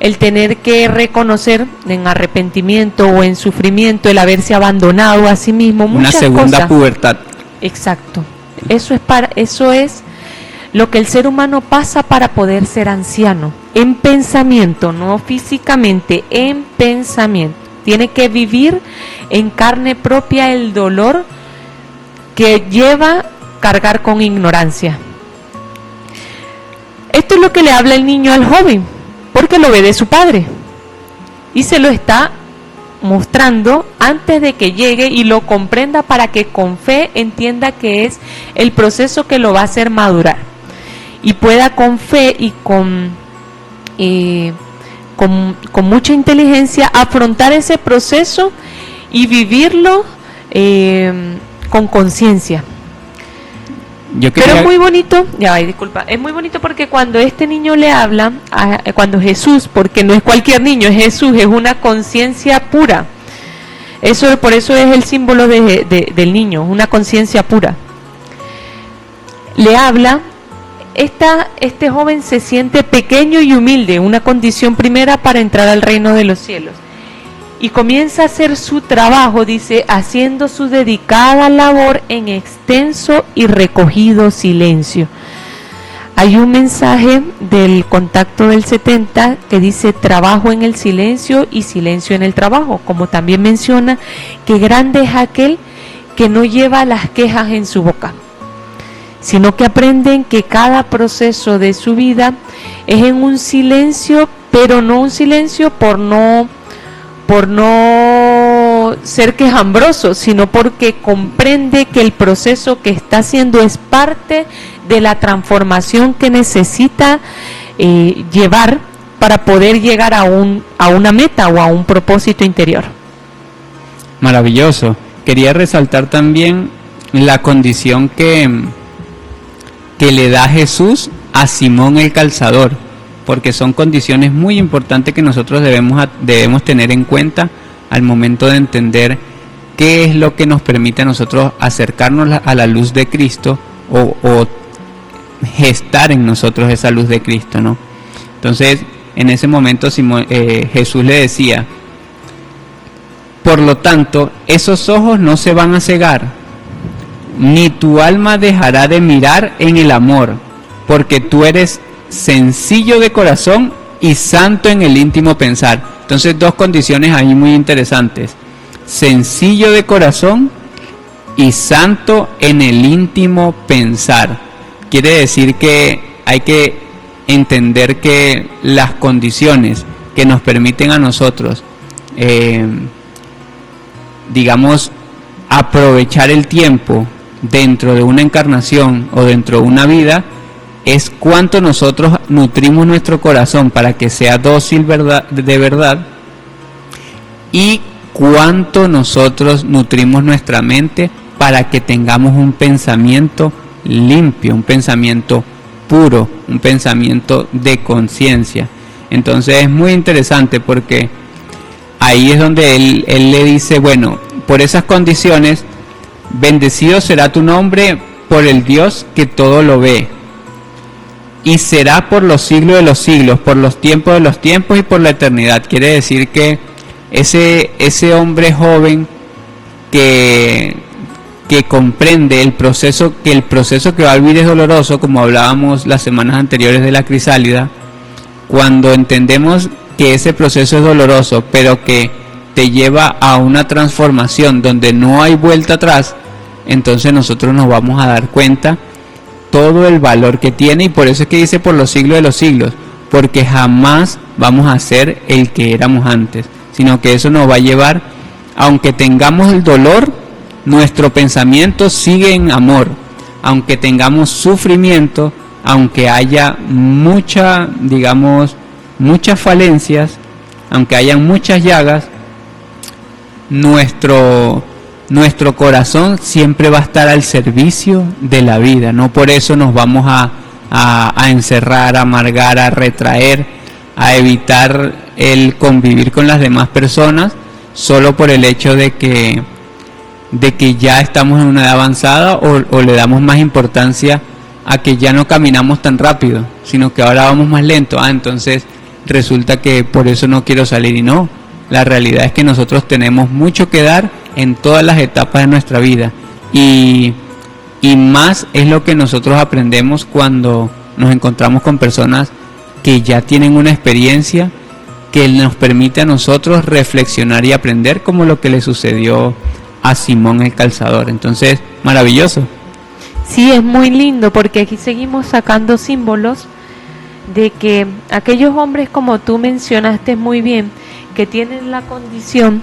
[SPEAKER 2] el tener que reconocer en arrepentimiento o en sufrimiento el haberse abandonado a sí mismo, muchas cosas. Una segunda
[SPEAKER 3] pubertad.
[SPEAKER 2] Exacto. Eso es lo que el ser humano pasa para poder ser anciano, en pensamiento, no físicamente, en pensamiento. Tiene que vivir en carne propia el dolor que lleva cargar con ignorancia. Esto es lo que le habla el niño al joven, porque lo ve de su padre y se lo está mostrando antes de que llegue y lo comprenda, para que con fe entienda que es el proceso que lo va a hacer madurar y pueda con fe y con mucha inteligencia afrontar ese proceso y vivirlo con conciencia. Pero es muy bonito, es muy bonito porque cuando este niño le habla, cuando Jesús, porque no es cualquier niño, es Jesús, es una conciencia pura. Por eso es el símbolo del niño, una conciencia pura. Le habla, este joven se siente pequeño y humilde, una condición primera para entrar al reino de los cielos. Y comienza a hacer su trabajo, dice, haciendo su dedicada labor en extenso y recogido silencio. Hay un mensaje del contacto del 70 que dice trabajo en el silencio y silencio en el trabajo, como también menciona que grande es aquel que no lleva las quejas en su boca, sino que aprenden que cada proceso de su vida es en un silencio, pero no un silencio por no ser quejambroso, sino porque comprende que el proceso que está haciendo es parte de la transformación que necesita llevar para poder llegar a una meta o a un propósito interior.
[SPEAKER 3] Maravilloso. Quería resaltar también la condición que le da Jesús a Simón el calzador, porque son condiciones muy importantes que nosotros debemos tener en cuenta al momento de entender qué es lo que nos permite a nosotros acercarnos a la luz de Cristo o gestar en nosotros esa luz de Cristo, ¿no? Entonces, en ese momento Jesús le decía, por lo tanto, esos ojos no se van a cegar, ni tu alma dejará de mirar en el amor, porque tú eres sencillo de corazón y santo en el íntimo pensar. Entonces, dos condiciones ahí muy interesantes: sencillo de corazón y santo en el íntimo pensar. Quiere decir que hay que entender que las condiciones que nos permiten a nosotros aprovechar el tiempo dentro de una encarnación o dentro de una vida es cuánto nosotros nutrimos nuestro corazón para que sea dócil de verdad, y cuánto nosotros nutrimos nuestra mente para que tengamos un pensamiento limpio, un pensamiento puro, un pensamiento de conciencia. Entonces es muy interesante porque ahí es donde él le dice, bueno, por esas condiciones, bendecido será tu nombre por el Dios que todo lo ve, y será por los siglos de los siglos, por los tiempos de los tiempos y por la eternidad. Quiere decir que ese hombre joven que comprende el proceso que va a vivir es doloroso, como hablábamos las semanas anteriores de la crisálida, cuando entendemos que ese proceso es doloroso, pero que te lleva a una transformación donde no hay vuelta atrás, entonces nosotros nos vamos a dar cuenta todo el valor que tiene, y por eso es que dice por los siglos de los siglos, porque jamás vamos a ser el que éramos antes, sino que eso nos va a llevar, aunque tengamos el dolor, nuestro pensamiento sigue en amor, aunque tengamos sufrimiento, aunque haya muchas falencias, aunque hayan muchas llagas, nuestro corazón siempre va a estar al servicio de la vida. No por eso nos vamos a encerrar, a amargar, a retraer, a evitar el convivir con las demás personas, solo por el hecho de que ya estamos en una edad avanzada o le damos más importancia a que ya no caminamos tan rápido, sino que ahora vamos más lento. Entonces resulta que por eso no quiero salir. Y no, la realidad es que nosotros tenemos mucho que dar en todas las etapas de nuestra vida, y más es lo que nosotros aprendemos cuando nos encontramos con personas que ya tienen una experiencia que nos permite a nosotros reflexionar y aprender, como lo que le sucedió a Simón el calzador. Entonces, maravilloso.
[SPEAKER 2] Sí, es muy lindo, porque aquí seguimos sacando símbolos de que aquellos hombres, como tú mencionaste muy bien, que tienen la condición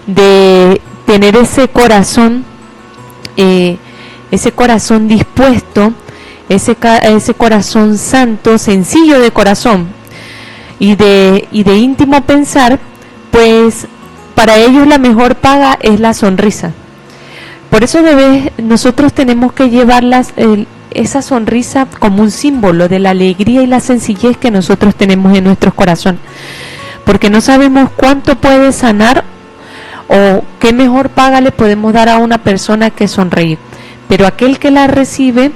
[SPEAKER 2] de tener ese corazón dispuesto, ese corazón santo, sencillo de corazón y de íntimo pensar, pues para ellos la mejor paga es la sonrisa. Por eso nosotros tenemos que llevar esa sonrisa como un símbolo de la alegría y la sencillez que nosotros tenemos en nuestro corazón, porque no sabemos cuánto puede sanar o qué mejor paga le podemos dar a una persona que sonreír. Pero aquel que la recibe,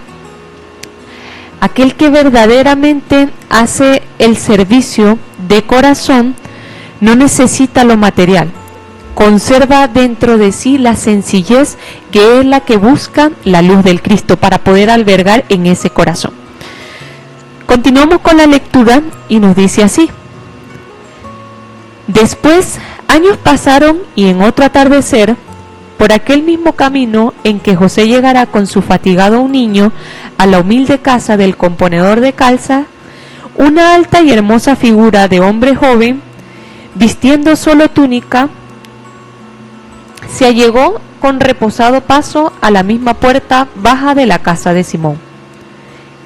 [SPEAKER 2] aquel que verdaderamente hace el servicio de corazón, no necesita lo material. Conserva dentro de sí la sencillez, que es la que busca la luz del Cristo para poder albergar en ese corazón. Continuamos con la lectura y nos dice así: después, años pasaron, y en otro atardecer, por aquel mismo camino en que José llegará con su fatigado niño a la humilde casa del componedor de calza, una alta y hermosa figura de hombre joven, vistiendo solo túnica, se allegó con reposado paso a la misma puerta baja de la casa de Simón.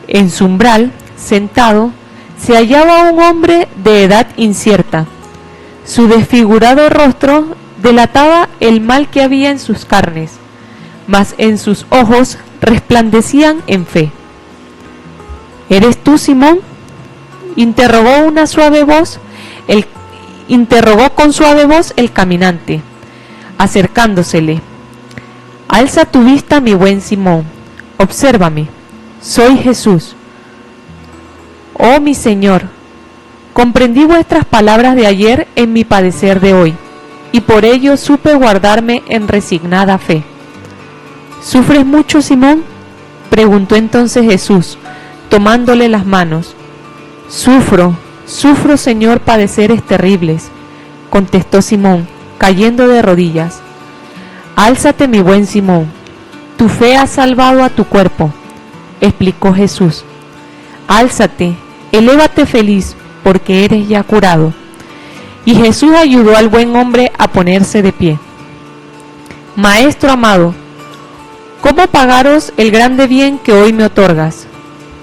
[SPEAKER 2] En su umbral, sentado, se hallaba un hombre de edad incierta. Su desfigurado rostro delataba el mal que había en sus carnes, mas en sus ojos resplandecían en fe. ¿Eres tú, Simón?, interrogó con suave voz el caminante, acercándosele. Alza tu vista, mi buen Simón, obsérvame, soy Jesús. Oh mi Señor, comprendí vuestras palabras de ayer en mi padecer de hoy, y por ello supe guardarme en resignada fe. ¿Sufres mucho, Simón?, preguntó entonces Jesús, tomándole las manos. Sufro, Señor, padeceres terribles, contestó Simón, cayendo de rodillas. Álzate, mi buen Simón, tu fe ha salvado a tu cuerpo, explicó Jesús. Álzate, elévate feliz, porque eres ya curado. Y Jesús ayudó al buen hombre a ponerse de pie. Maestro amado, ¿cómo pagaros el grande bien que hoy me otorgas?,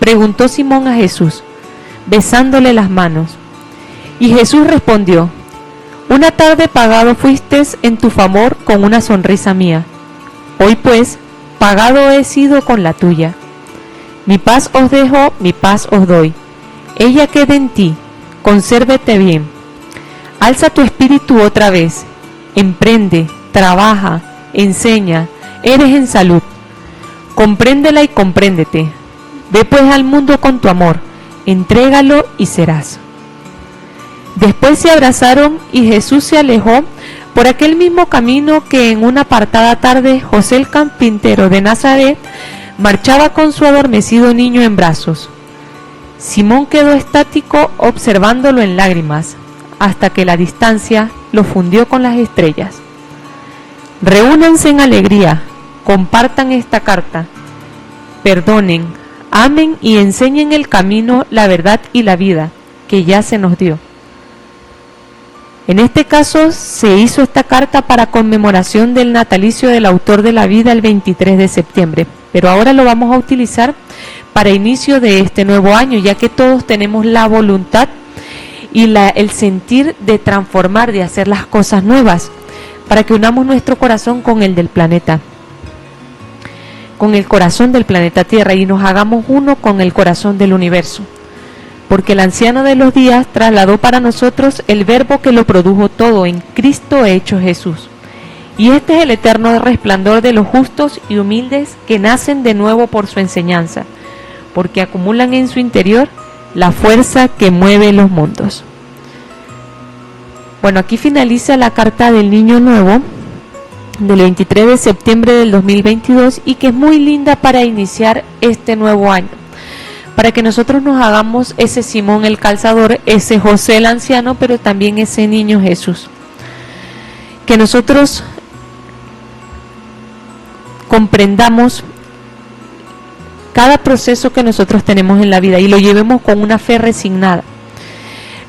[SPEAKER 2] preguntó Simón a Jesús, besándole las manos. Y Jesús respondió: una tarde pagado fuisteis en tu favor con una sonrisa mía. Hoy pues, pagado he sido con la tuya. Mi paz os dejo, mi paz os doy. Ella quede en ti, consérvete bien. Alza tu espíritu otra vez, emprende, trabaja, enseña, eres en salud. Compréndela y compréndete. Ve pues al mundo con tu amor, entrégalo y serás. Después se abrazaron y Jesús se alejó por aquel mismo camino que en una apartada tarde José el carpintero de Nazaret marchaba con su adormecido niño en brazos. Simón quedó estático observándolo en lágrimas, hasta que la distancia lo fundió con las estrellas. Reúnanse en alegría, compartan esta carta, perdonen, amen y enseñen el camino, la verdad y la vida que ya se nos dio. En este caso se hizo esta carta para conmemoración del natalicio del autor de la vida el 23 de septiembre, pero ahora lo vamos a utilizar para inicio de este nuevo año, ya que todos tenemos la voluntad y el sentir de transformar, de hacer las cosas nuevas, para que unamos nuestro corazón con el del planeta, con el corazón del planeta Tierra, y nos hagamos uno con el corazón del universo. Porque el anciano de los días trasladó para nosotros el verbo que lo produjo todo en Cristo hecho Jesús. Y este es el eterno resplandor de los justos y humildes que nacen de nuevo por su enseñanza, porque acumulan en su interior la fuerza que mueve los mundos. Bueno, aquí finaliza la carta del Niño Nuevo del 23 de septiembre del 2022 y que es muy linda para iniciar este nuevo año, para que nosotros nos hagamos ese Simón el calzador, ese José el anciano, pero también ese niño Jesús. Que nosotros comprendamos cada proceso que nosotros tenemos en la vida y lo llevemos con una fe resignada.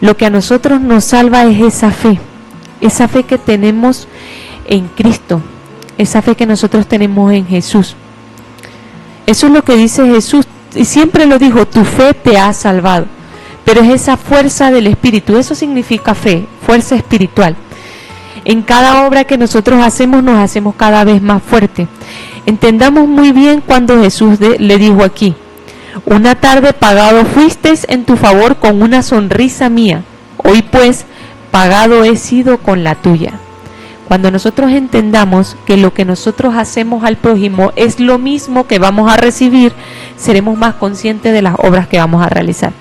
[SPEAKER 2] Lo que a nosotros nos salva es esa fe que tenemos en Cristo, esa fe que nosotros tenemos en Jesús. Eso es lo que dice Jesús, y siempre lo dijo: tu fe te ha salvado. Pero es esa fuerza del Espíritu, eso significa fe, fuerza espiritual. En cada obra que nosotros hacemos, nos hacemos cada vez más fuerte. Entendamos muy bien cuando Jesús le dijo aquí: una tarde pagado fuisteis en tu favor con una sonrisa mía, hoy pues pagado he sido con la tuya. Cuando nosotros entendamos que lo que nosotros hacemos al prójimo es lo mismo que vamos a recibir, seremos más conscientes de las obras que vamos a realizar.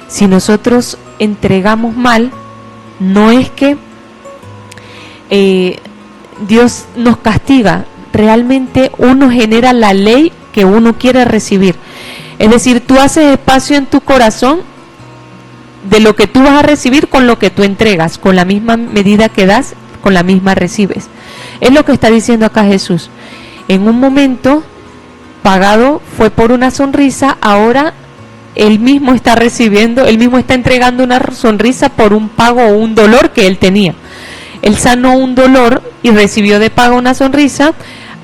[SPEAKER 2] Si nosotros entregamos mal, no es que Dios nos castiga, realmente uno genera la ley que uno quiere recibir. Es decir, tú haces espacio en tu corazón de lo que tú vas a recibir con lo que tú entregas, con la misma medida que das, con la misma recibes. Es lo que está diciendo acá Jesús. En un momento pagado fue por una sonrisa, ahora él mismo está recibiendo, él mismo está entregando una sonrisa por un pago o un dolor que él tenía. Él sanó un dolor y recibió de pago una sonrisa,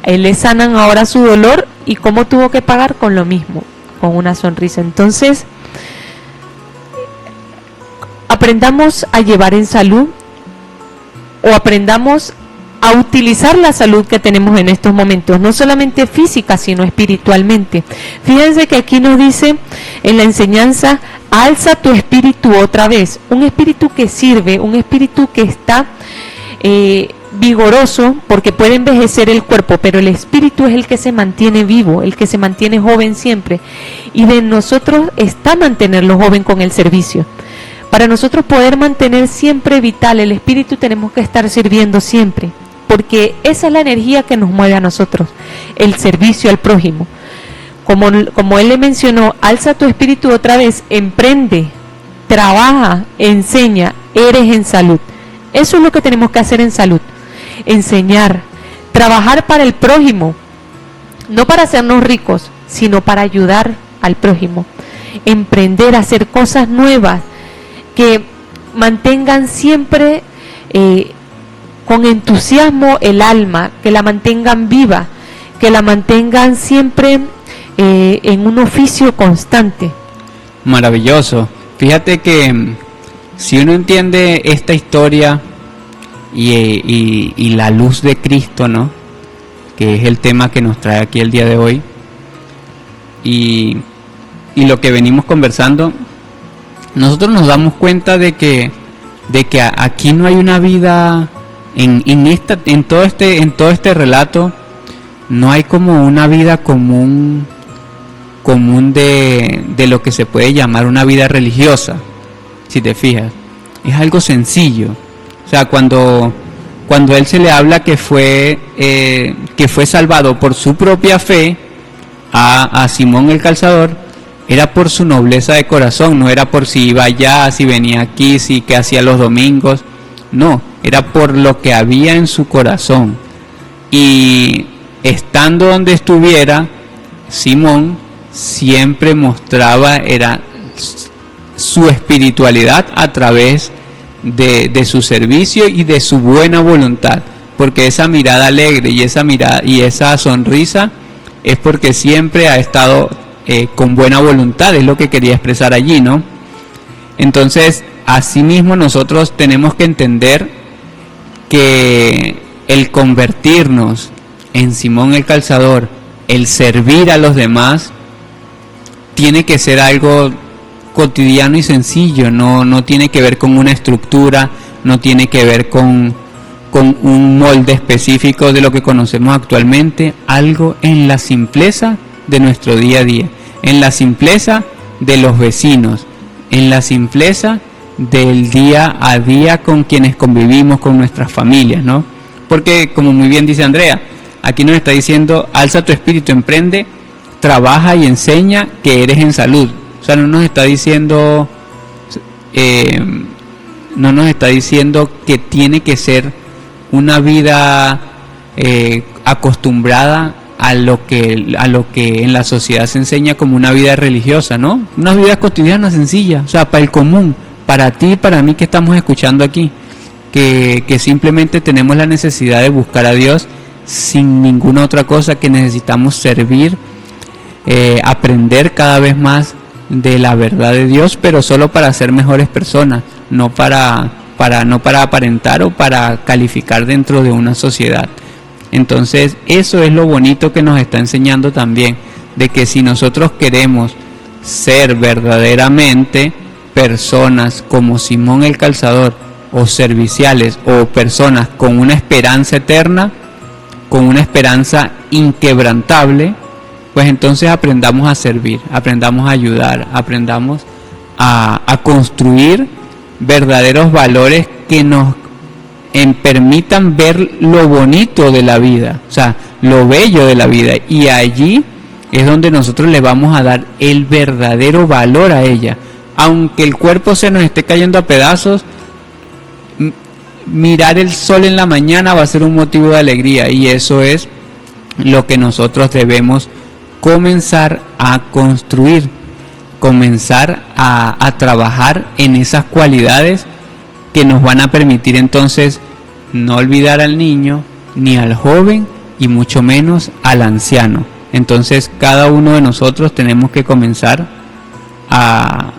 [SPEAKER 2] él le sanan ahora su dolor, y cómo tuvo que pagar, con lo mismo, con una sonrisa. Entonces, aprendamos a llevar en salud, o aprendamos a utilizar la salud que tenemos en estos momentos, no solamente física, sino espiritualmente. Fíjense que aquí nos dice en la enseñanza: alza tu espíritu otra vez, un espíritu que sirve, un espíritu que está vigoroso, porque puede envejecer el cuerpo, pero el espíritu es el que se mantiene vivo, el que se mantiene joven siempre, y de nosotros está mantenerlo joven con el servicio. Para nosotros poder mantener siempre vital el espíritu, tenemos que estar sirviendo siempre, porque esa es la energía que nos mueve a nosotros, el servicio al prójimo. Como él le mencionó: alza tu espíritu otra vez, emprende, trabaja, enseña, eres en salud. Eso es lo que tenemos que hacer en salud: enseñar, trabajar para el prójimo, no para hacernos ricos, sino para ayudar al prójimo, emprender, hacer cosas nuevas que mantengan siempre con entusiasmo el alma, que la mantengan viva, que la mantengan siempre en un oficio constante.
[SPEAKER 3] Maravilloso. Fíjate que si uno entiende esta historia y la luz de Cristo, ¿no?, que es el tema que nos trae aquí el día de hoy, y lo que venimos conversando, nosotros nos damos cuenta de que aquí no hay una vida en todo este relato, no hay como una vida común de lo que se puede llamar una vida religiosa. Si te fijas, es algo sencillo. O sea, cuando él se le habla que fue salvado por su propia fe a Simón el calzador, era por su nobleza de corazón, no era por si iba allá, si venía aquí, si qué hacía los domingos, no, era por lo que había en su corazón. Y estando donde estuviera, Simón siempre mostraba su espiritualidad a través de su servicio y de su buena voluntad, porque esa mirada alegre y esa mirada y esa sonrisa es porque siempre ha estado con buena voluntad, es lo que quería expresar allí, ¿no? Entonces, asimismo nosotros tenemos que entender que el convertirnos en Simón el Calzador, el servir a los demás, tiene que ser algo cotidiano y sencillo, no tiene que ver con una estructura, no tiene que ver con un molde específico de lo que conocemos actualmente, algo en la simpleza de nuestro día a día, en la simpleza de los vecinos, en la simpleza del día a día con quienes convivimos, con nuestras familias, ¿no? Porque, como muy bien dice Andrea, aquí nos está diciendo, alza tu espíritu, emprende, trabaja y enseña que eres en salud. O sea, no nos está diciendo que tiene que ser una vida acostumbrada a lo que en la sociedad se enseña como una vida religiosa, ¿no? Una vida cotidiana, sencilla, o sea, para el común, para ti y para mí que estamos escuchando aquí, que simplemente tenemos la necesidad de buscar a Dios sin ninguna otra cosa, que necesitamos servir, aprender cada vez más de la verdad de Dios, pero solo para ser mejores personas, no para aparentar o para calificar dentro de una sociedad. Entonces, eso es lo bonito que nos está enseñando también, de que si nosotros queremos ser verdaderamente personas como Simón el Calzador, o serviciales, o personas con una esperanza eterna, con una esperanza inquebrantable, pues entonces aprendamos a servir, aprendamos a ayudar, aprendamos a construir verdaderos valores que nos permitan ver lo bonito de la vida, o sea, lo bello de la vida, y allí es donde nosotros le vamos a dar el verdadero valor a ella. Aunque el cuerpo se nos esté cayendo a pedazos, mirar el sol en la mañana va a ser un motivo de alegría, y eso es lo que nosotros debemos comenzar a construir, comenzar a trabajar en esas cualidades que nos van a permitir entonces no olvidar al niño, ni al joven, y mucho menos al anciano. Entonces cada uno de nosotros tenemos que comenzar a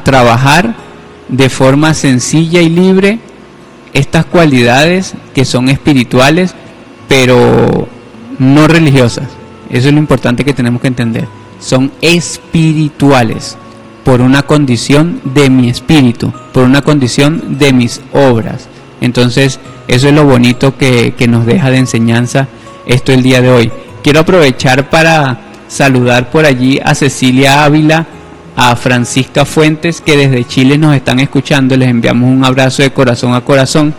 [SPEAKER 3] trabajar de forma sencilla y libre estas cualidades que son espirituales, pero no religiosas. Eso es lo importante que tenemos que entender. Son espirituales por una condición de mi espíritu, por una condición de mis obras. Entonces, eso es lo bonito que nos deja de enseñanza esto el día de hoy. Quiero aprovechar para saludar por allí a Cecilia Ávila, a Francisca Fuentes, que desde Chile nos están escuchando. Les enviamos un abrazo de corazón a corazón.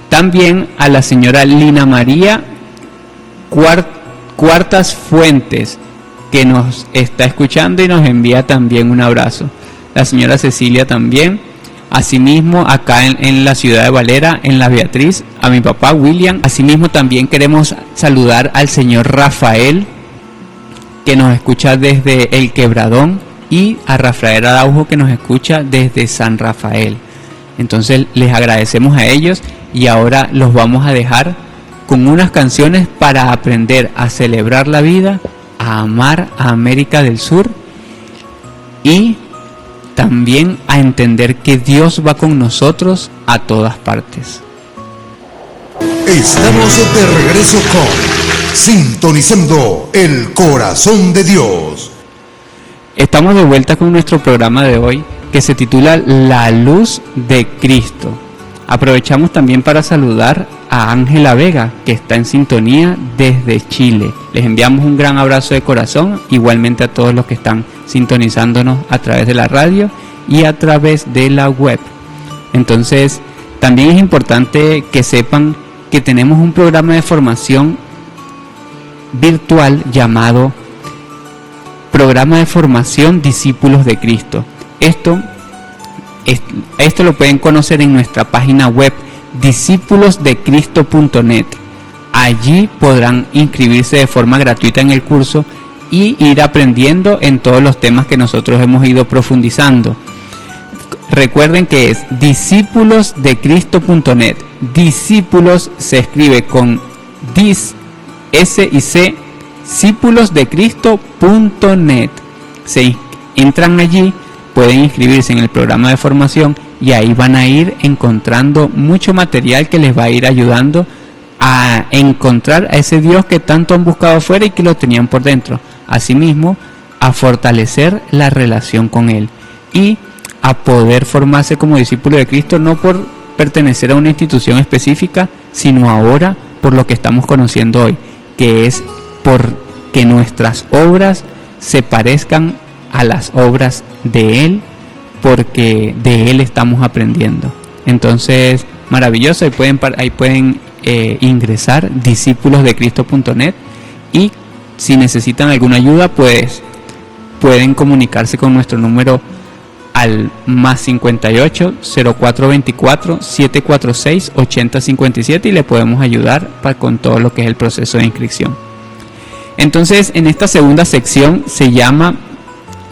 [SPEAKER 3] También a la señora Lina María Cuartas Fuentes, que nos está escuchando y nos envía también un abrazo. La señora Cecilia también. Asimismo, acá en la ciudad de Valera, en La Beatriz, a mi papá William. Asimismo, también queremos saludar al señor Rafael, que nos escucha desde El Quebradón, y a Rafael Araujo, que nos escucha desde San Rafael. Entonces les agradecemos a ellos, y ahora los vamos a dejar con unas canciones para aprender a celebrar la vida, a amar a América del Sur, y también a entender que Dios va con nosotros a todas partes.
[SPEAKER 1] Estamos de regreso con Sintonizando el Corazón de Dios.
[SPEAKER 3] Estamos de vuelta con nuestro programa de hoy, que se titula La Luz de Cristo. Aprovechamos también para saludar a Ángela Vega, que está en sintonía desde Chile. Les enviamos un gran abrazo de corazón, igualmente a todos los que están sintonizándonos a través de la radio y a través de la web. Entonces, también es importante que sepan que tenemos un programa de formación virtual llamado Programa de Formación Discípulos de Cristo. Esto lo pueden conocer en nuestra página web discipulosdecristo.net. Allí podrán inscribirse de forma gratuita en el curso y ir aprendiendo en todos los temas que nosotros hemos ido profundizando. Recuerden que es discípulosdecristo.net. Discípulos se escribe con S y C, discípulosdecristo.net. Se entran allí, pueden inscribirse en el programa de formación y ahí van a ir encontrando mucho material que les va a ir ayudando a encontrar a ese Dios que tanto han buscado afuera y que lo tenían por dentro. Asimismo, a fortalecer la relación con Él y a poder formarse como discípulo de Cristo, no por pertenecer a una institución específica, sino ahora por lo que estamos conociendo hoy, que es por que nuestras obras se parezcan a las obras de Él, porque de Él estamos aprendiendo. Entonces, maravilloso, ahí pueden ingresar discípulosdecristo.net y si necesitan alguna ayuda, pues pueden comunicarse con nuestro número al más 58 0424 746 8057 y le podemos ayudar con todo lo que es el proceso de inscripción. Entonces, en esta segunda sección se llama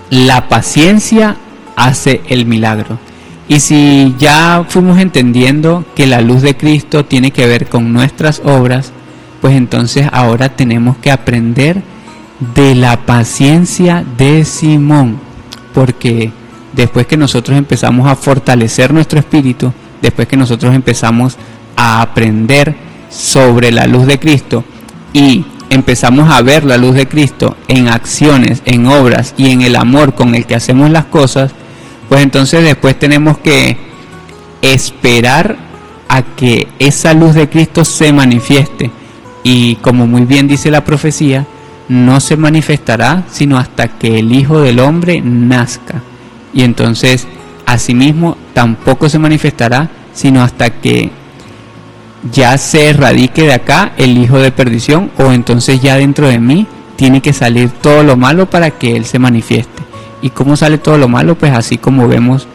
[SPEAKER 3] La paciencia hace el milagro. Y si ya fuimos entendiendo que la luz de Cristo tiene que ver con nuestras obras, pues entonces ahora tenemos que aprender de la paciencia de Simón, porque después que nosotros empezamos a fortalecer nuestro espíritu, después que nosotros empezamos a aprender sobre la luz de Cristo y empezamos a ver la luz de Cristo en acciones, en obras y en el amor con el que hacemos las cosas, pues entonces después tenemos que esperar a que esa luz de Cristo se manifieste. Y como muy bien dice la profecía, no se manifestará sino hasta que el Hijo del Hombre nazca. Y entonces, asimismo, tampoco se manifestará sino hasta que ya se erradique de acá el hijo de perdición, o entonces ya dentro de mí tiene que salir todo lo malo para que Él se manifieste. ¿Y cómo sale todo lo malo? Pues así como vemos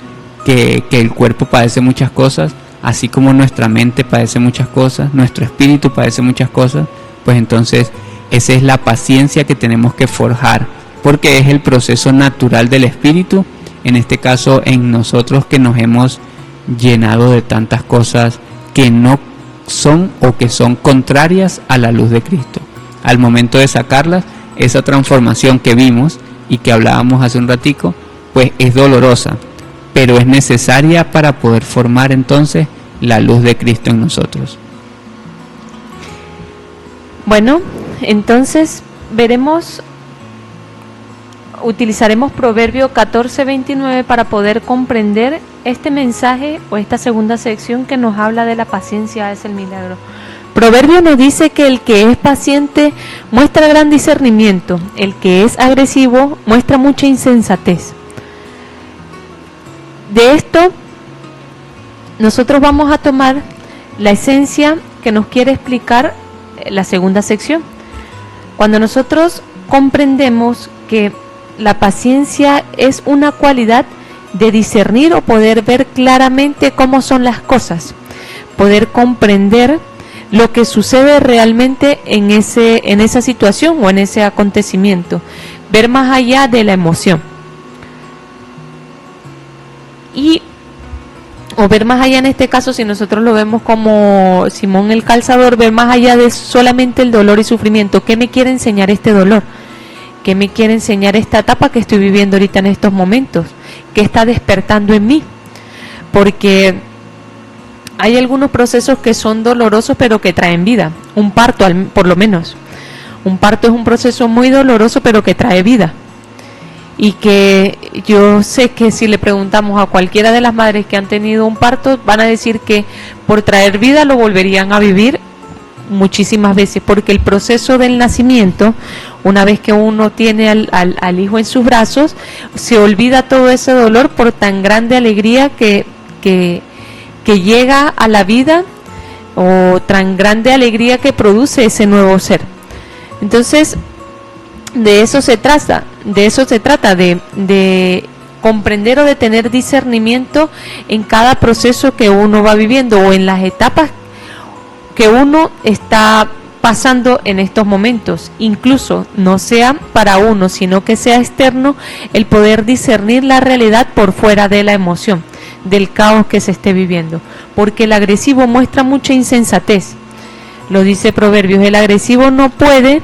[SPEAKER 3] que el cuerpo padece muchas cosas, así como nuestra mente padece muchas cosas, nuestro espíritu padece muchas cosas, pues entonces esa es la paciencia que tenemos que forjar, porque es el proceso natural del espíritu, en este caso en nosotros que nos hemos llenado de tantas cosas que no son o que son contrarias a la luz de Cristo. Al momento de sacarlas, esa transformación que vimos y que hablábamos hace un ratico, pues es dolorosa, pero es necesaria para poder formar entonces la luz de Cristo en nosotros.
[SPEAKER 2] Bueno, entonces utilizaremos Proverbio 14:29 para poder comprender este mensaje o esta segunda sección que nos habla de la paciencia es el milagro. Proverbio nos dice que el que es paciente muestra gran discernimiento, el que es agresivo muestra mucha insensatez. De esto nosotros vamos a tomar la esencia que nos quiere explicar la segunda sección. Cuando nosotros comprendemos que la paciencia es una cualidad de discernir o poder ver claramente cómo son las cosas, poder comprender lo que sucede realmente en esa situación o en ese acontecimiento, ver más allá de la emoción o ver más allá, en este caso, si nosotros lo vemos como Simón el calzador, ver más allá de solamente el dolor y sufrimiento. ¿Qué me quiere enseñar este dolor? ¿Qué me quiere enseñar esta etapa que estoy viviendo ahorita en estos momentos? ¿Qué está despertando en mí? Porque hay algunos procesos que son dolorosos pero que traen vida. Un parto, por lo menos. Un parto es un proceso muy doloroso pero que trae vida. Y que yo sé que si le preguntamos a cualquiera de las madres que han tenido un parto, van a decir que por traer vida lo volverían a vivir muchísimas veces, porque el proceso del nacimiento, una vez que uno tiene al hijo en sus brazos, se olvida todo ese dolor por tan grande alegría que llega a la vida, o tan grande alegría que produce ese nuevo ser. Entonces, de eso se trata, de comprender o de tener discernimiento en cada proceso que uno va viviendo o en las etapas que uno está pasando en estos momentos, incluso no sea para uno, sino que sea externo, el poder discernir la realidad por fuera de la emoción. del caos que se esté viviendo, porque el agresivo muestra mucha insensatez. Lo dice Proverbios, el agresivo no puede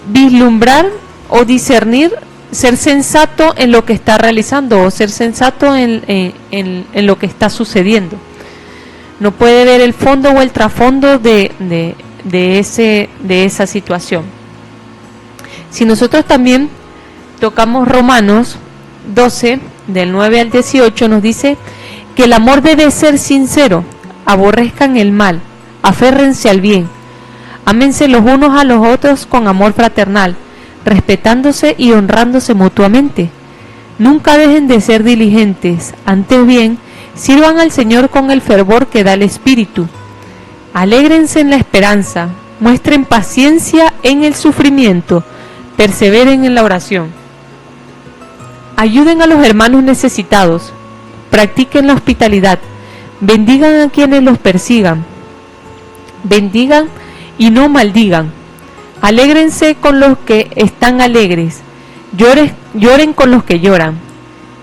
[SPEAKER 2] vislumbrar o discernir, ser sensato en lo que está realizando o ser sensato en lo que está sucediendo. No puede ver el fondo o el trasfondo de esa situación. Si nosotros también tocamos Romanos 12, del 9 al 18, nos dice que el amor debe ser sincero, aborrezcan el mal, aférrense al bien, ámense los unos a los otros con amor fraternal, respetándose y honrándose mutuamente. Nunca dejen de ser diligentes, antes bien, sirvan al Señor con el fervor que da el Espíritu. Alégrense en la esperanza, muestren paciencia en el sufrimiento, perseveren en la oración. Ayuden a los hermanos necesitados, practiquen la hospitalidad, bendigan a quienes los persigan, bendigan y no maldigan. Alégrense con los que están alegres, lloren con los que lloran.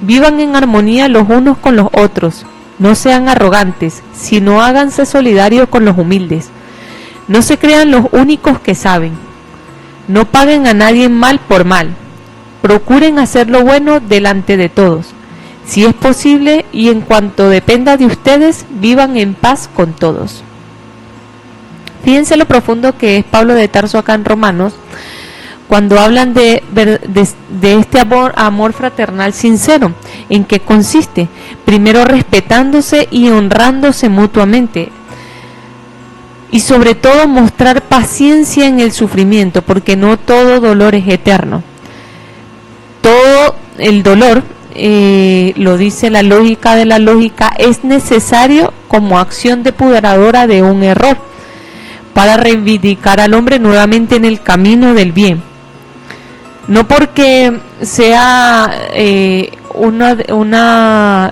[SPEAKER 2] Vivan en armonía los unos con los otros. No sean arrogantes, sino háganse solidarios con los humildes. No se crean los únicos que saben. No paguen a nadie mal por mal. Procuren hacer lo bueno delante de todos. Si es posible y en cuanto dependa de ustedes, vivan en paz con todos. Fíjense lo profundo que es Pablo de Tarso acá en Romanos, cuando hablan de este amor fraternal sincero. ¿En qué consiste? Primero, respetándose y honrándose mutuamente. Y sobre todo mostrar paciencia en el sufrimiento, porque no todo dolor es eterno. Todo el dolor, lo dice la lógica de la lógica, es necesario como acción depuradora de un error, para reivindicar al hombre nuevamente en el camino del bien. No porque sea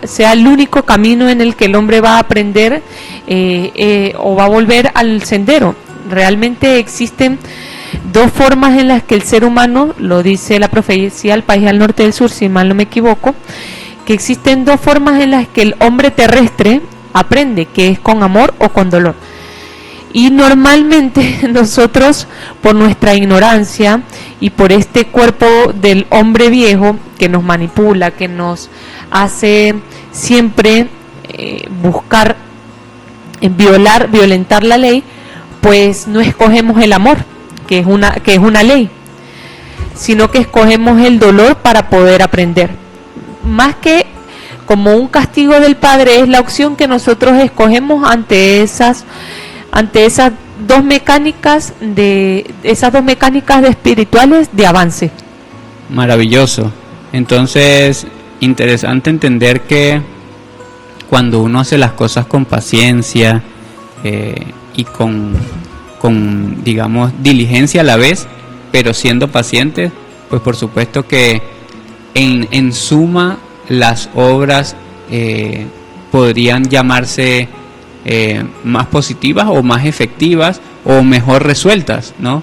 [SPEAKER 2] sea el único camino en el que el hombre va a aprender o va a volver al sendero. Realmente existen dos formas en las que el ser humano, lo dice la profecía del país al norte del sur, si mal no me equivoco, que existen dos formas en las que el hombre terrestre aprende, que es con amor o con dolor. Y normalmente nosotros, por nuestra ignorancia y por este cuerpo del hombre viejo que nos manipula, que nos hace siempre buscar violentar la ley, pues no escogemos el amor, que es una ley, sino que escogemos el dolor para poder aprender. Más que como un castigo del Padre, es la opción que nosotros escogemos ante esas dos mecánicas de espirituales de avance.
[SPEAKER 3] Maravilloso. Entonces, interesante entender que cuando uno hace las cosas con paciencia y con digamos diligencia a la vez, pero siendo pacientes, pues por supuesto que en suma las obras podrían llamarse más positivas o más efectivas o mejor resueltas, ¿no?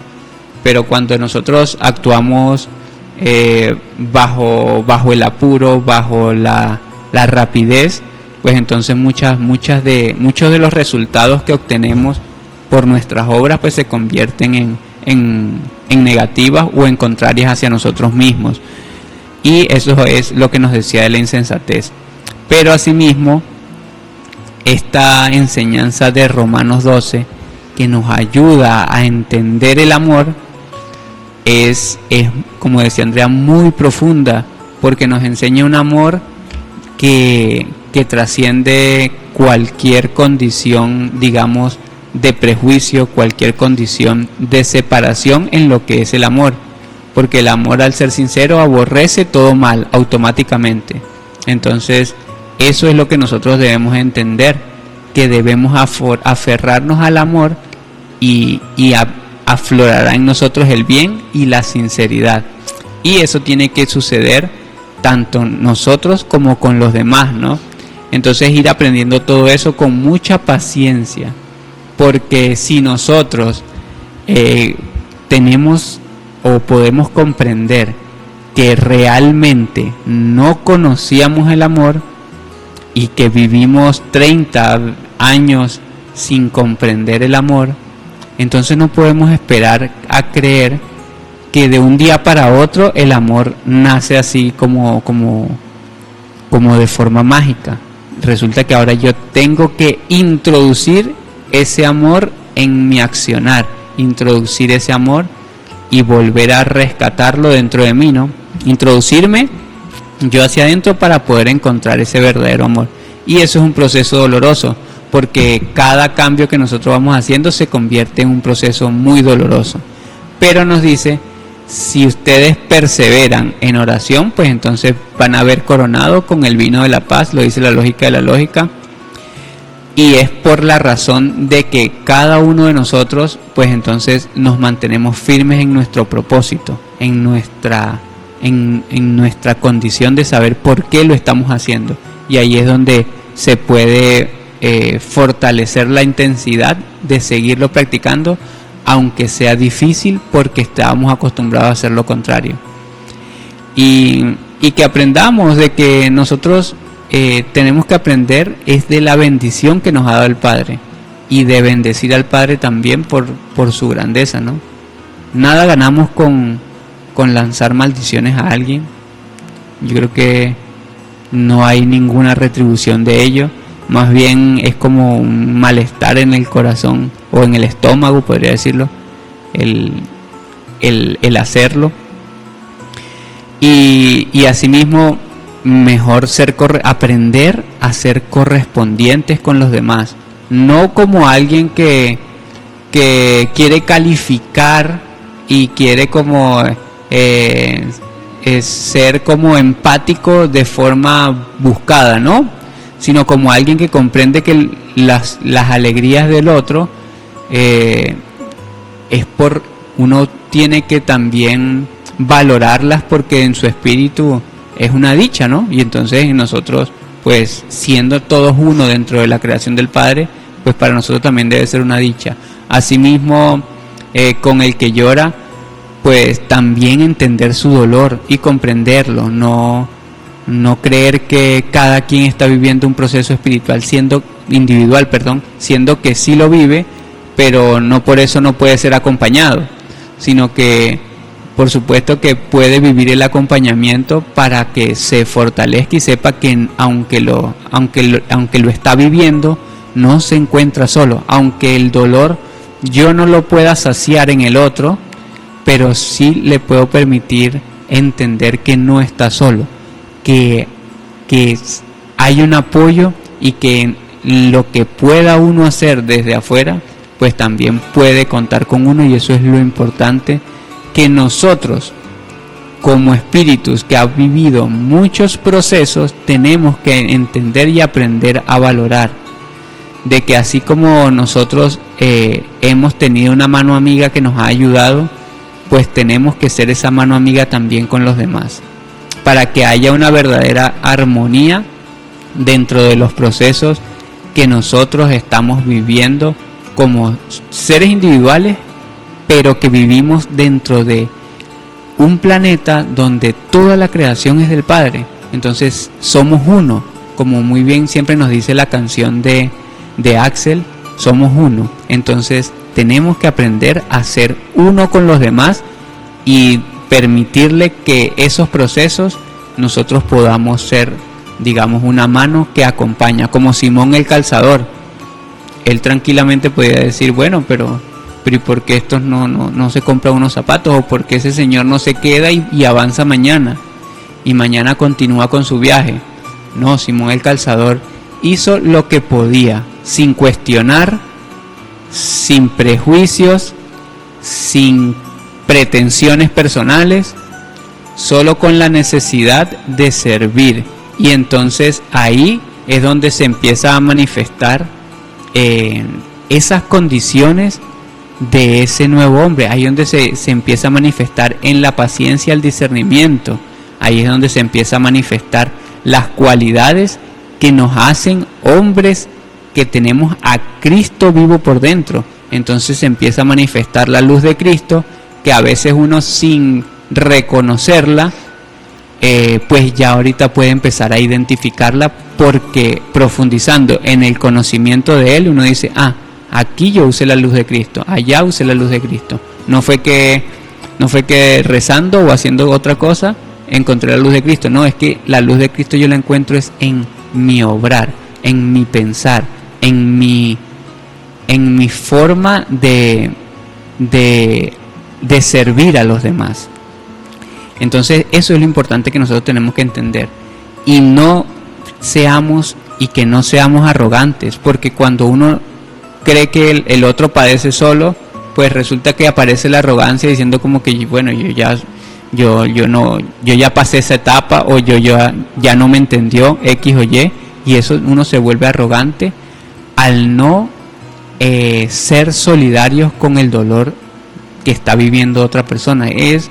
[SPEAKER 3] Pero cuando nosotros actuamos bajo el apuro, bajo la rapidez, pues entonces muchos de los resultados que obtenemos por nuestras obras pues se convierten en negativas o en contrarias hacia nosotros mismos. Y eso es lo que nos decía de la insensatez. Pero asimismo, esta enseñanza de Romanos 12 que nos ayuda a entender el amor es como decía Andrea, muy profunda, porque nos enseña un amor que trasciende cualquier condición, digamos, de prejuicio, cualquier condición de separación en lo que es el amor, porque el amor, al ser sincero, aborrece todo mal automáticamente. Entonces eso es lo que nosotros debemos entender, que debemos aferrarnos al amor y aflorará en nosotros el bien y la sinceridad. Y eso tiene que suceder tanto nosotros como con los demás, ¿no? Entonces ir aprendiendo todo eso con mucha paciencia, porque si nosotros tenemos o podemos comprender que realmente no conocíamos el amor, y que vivimos 30 años sin comprender el amor, entonces no podemos esperar a creer que de un día para otro el amor nace así como de forma mágica. Resulta que ahora yo tengo que introducir ese amor en mi accionar, introducir ese amor y volver a rescatarlo dentro de mí, ¿no? Introducirme yo hacia adentro para poder encontrar ese verdadero amor. Y eso es un proceso doloroso, porque cada cambio que nosotros vamos haciendo se convierte en un proceso muy doloroso. Pero nos dice, si ustedes perseveran en oración, pues entonces van a haber coronado con el vino de la paz, lo dice la lógica de la lógica. Y es por la razón de que cada uno de nosotros, pues entonces nos mantenemos firmes en nuestro propósito, en nuestra condición de saber por qué lo estamos haciendo. Y ahí es donde se puede fortalecer la intensidad de seguirlo practicando, aunque sea difícil, porque estábamos acostumbrados a hacer lo contrario. Y que aprendamos de que nosotros tenemos que aprender es de la bendición que nos ha dado el Padre, y de bendecir al Padre también por su grandeza, ¿no? Nada ganamos con lanzar maldiciones a alguien. Yo creo que no hay ninguna retribución de ello. Más bien es como un malestar en el corazón o en el estómago, podría decirlo, el hacerlo. Y asimismo, mejor aprender a ser correspondientes con los demás, no como alguien que quiere calificar y quiere como ser como empático de forma buscada, ¿no? Sino como alguien que comprende que las alegrías del otro uno tiene que también valorarlas, porque en su espíritu es una dicha, ¿no? Y entonces nosotros, pues siendo todos uno dentro de la creación del Padre, pues para nosotros también debe ser una dicha. Asimismo, con el que llora, pues también entender su dolor y comprenderlo, no creer que cada quien está viviendo un proceso espiritual siendo que sí lo vive, pero no por eso no puede ser acompañado, sino que por supuesto que puede vivir el acompañamiento para que se fortalezca y sepa que aunque lo está viviendo, no se encuentra solo, aunque el dolor yo no lo pueda saciar en el otro, pero sí le puedo permitir entender que no está solo, que hay un apoyo, y que lo que pueda uno hacer desde afuera, pues también puede contar con uno. Y eso es lo importante, que nosotros como espíritus que han vivido muchos procesos tenemos que entender y aprender a valorar, de que así como nosotros hemos tenido una mano amiga que nos ha ayudado, pues tenemos que ser esa mano amiga también con los demás, para que haya una verdadera armonía dentro de los procesos que nosotros estamos viviendo como seres individuales, pero que vivimos dentro de un planeta donde toda la creación es del Padre. Entonces somos uno, como muy bien siempre nos dice la canción de Axel, somos uno. Entonces tenemos que aprender a ser uno con los demás y permitirle que esos procesos nosotros podamos ser, digamos, una mano que acompaña, como Simón el calzador. Él tranquilamente podía decir, bueno, pero ¿y por qué estos no se compran unos zapatos? ¿O por qué ese señor no se queda y avanza mañana? Y mañana continúa con su viaje. No, Simón el calzador hizo lo que podía, sin cuestionar, sin prejuicios, sin pretensiones personales, solo con la necesidad de servir. Y entonces ahí es donde se empieza a manifestar esas condiciones de ese nuevo hombre. Ahí es donde se empieza a manifestar en la paciencia el discernimiento. Ahí es donde se empieza a manifestar las cualidades que nos hacen hombres que tenemos a Cristo vivo por dentro. Entonces se empieza a manifestar la luz de Cristo, que a veces uno sin reconocerla, pues ya ahorita puede empezar a identificarla porque profundizando en el conocimiento de Él, uno dice, aquí yo usé la luz de Cristo, allá usé la luz de Cristo. No fue que rezando o haciendo otra cosa encontré la luz de Cristo. No, es que la luz de Cristo yo la encuentro es en mi obrar, en mi pensar, en mi forma de servir a los demás. Entonces eso es lo importante que nosotros tenemos que entender, y que no seamos arrogantes, porque cuando uno cree que el otro padece solo, pues resulta que aparece la arrogancia diciendo como que, bueno, yo ya pasé esa etapa, o ya no me entendió X o Y, y eso uno se vuelve arrogante al no ser solidarios con el dolor que está viviendo otra persona. Es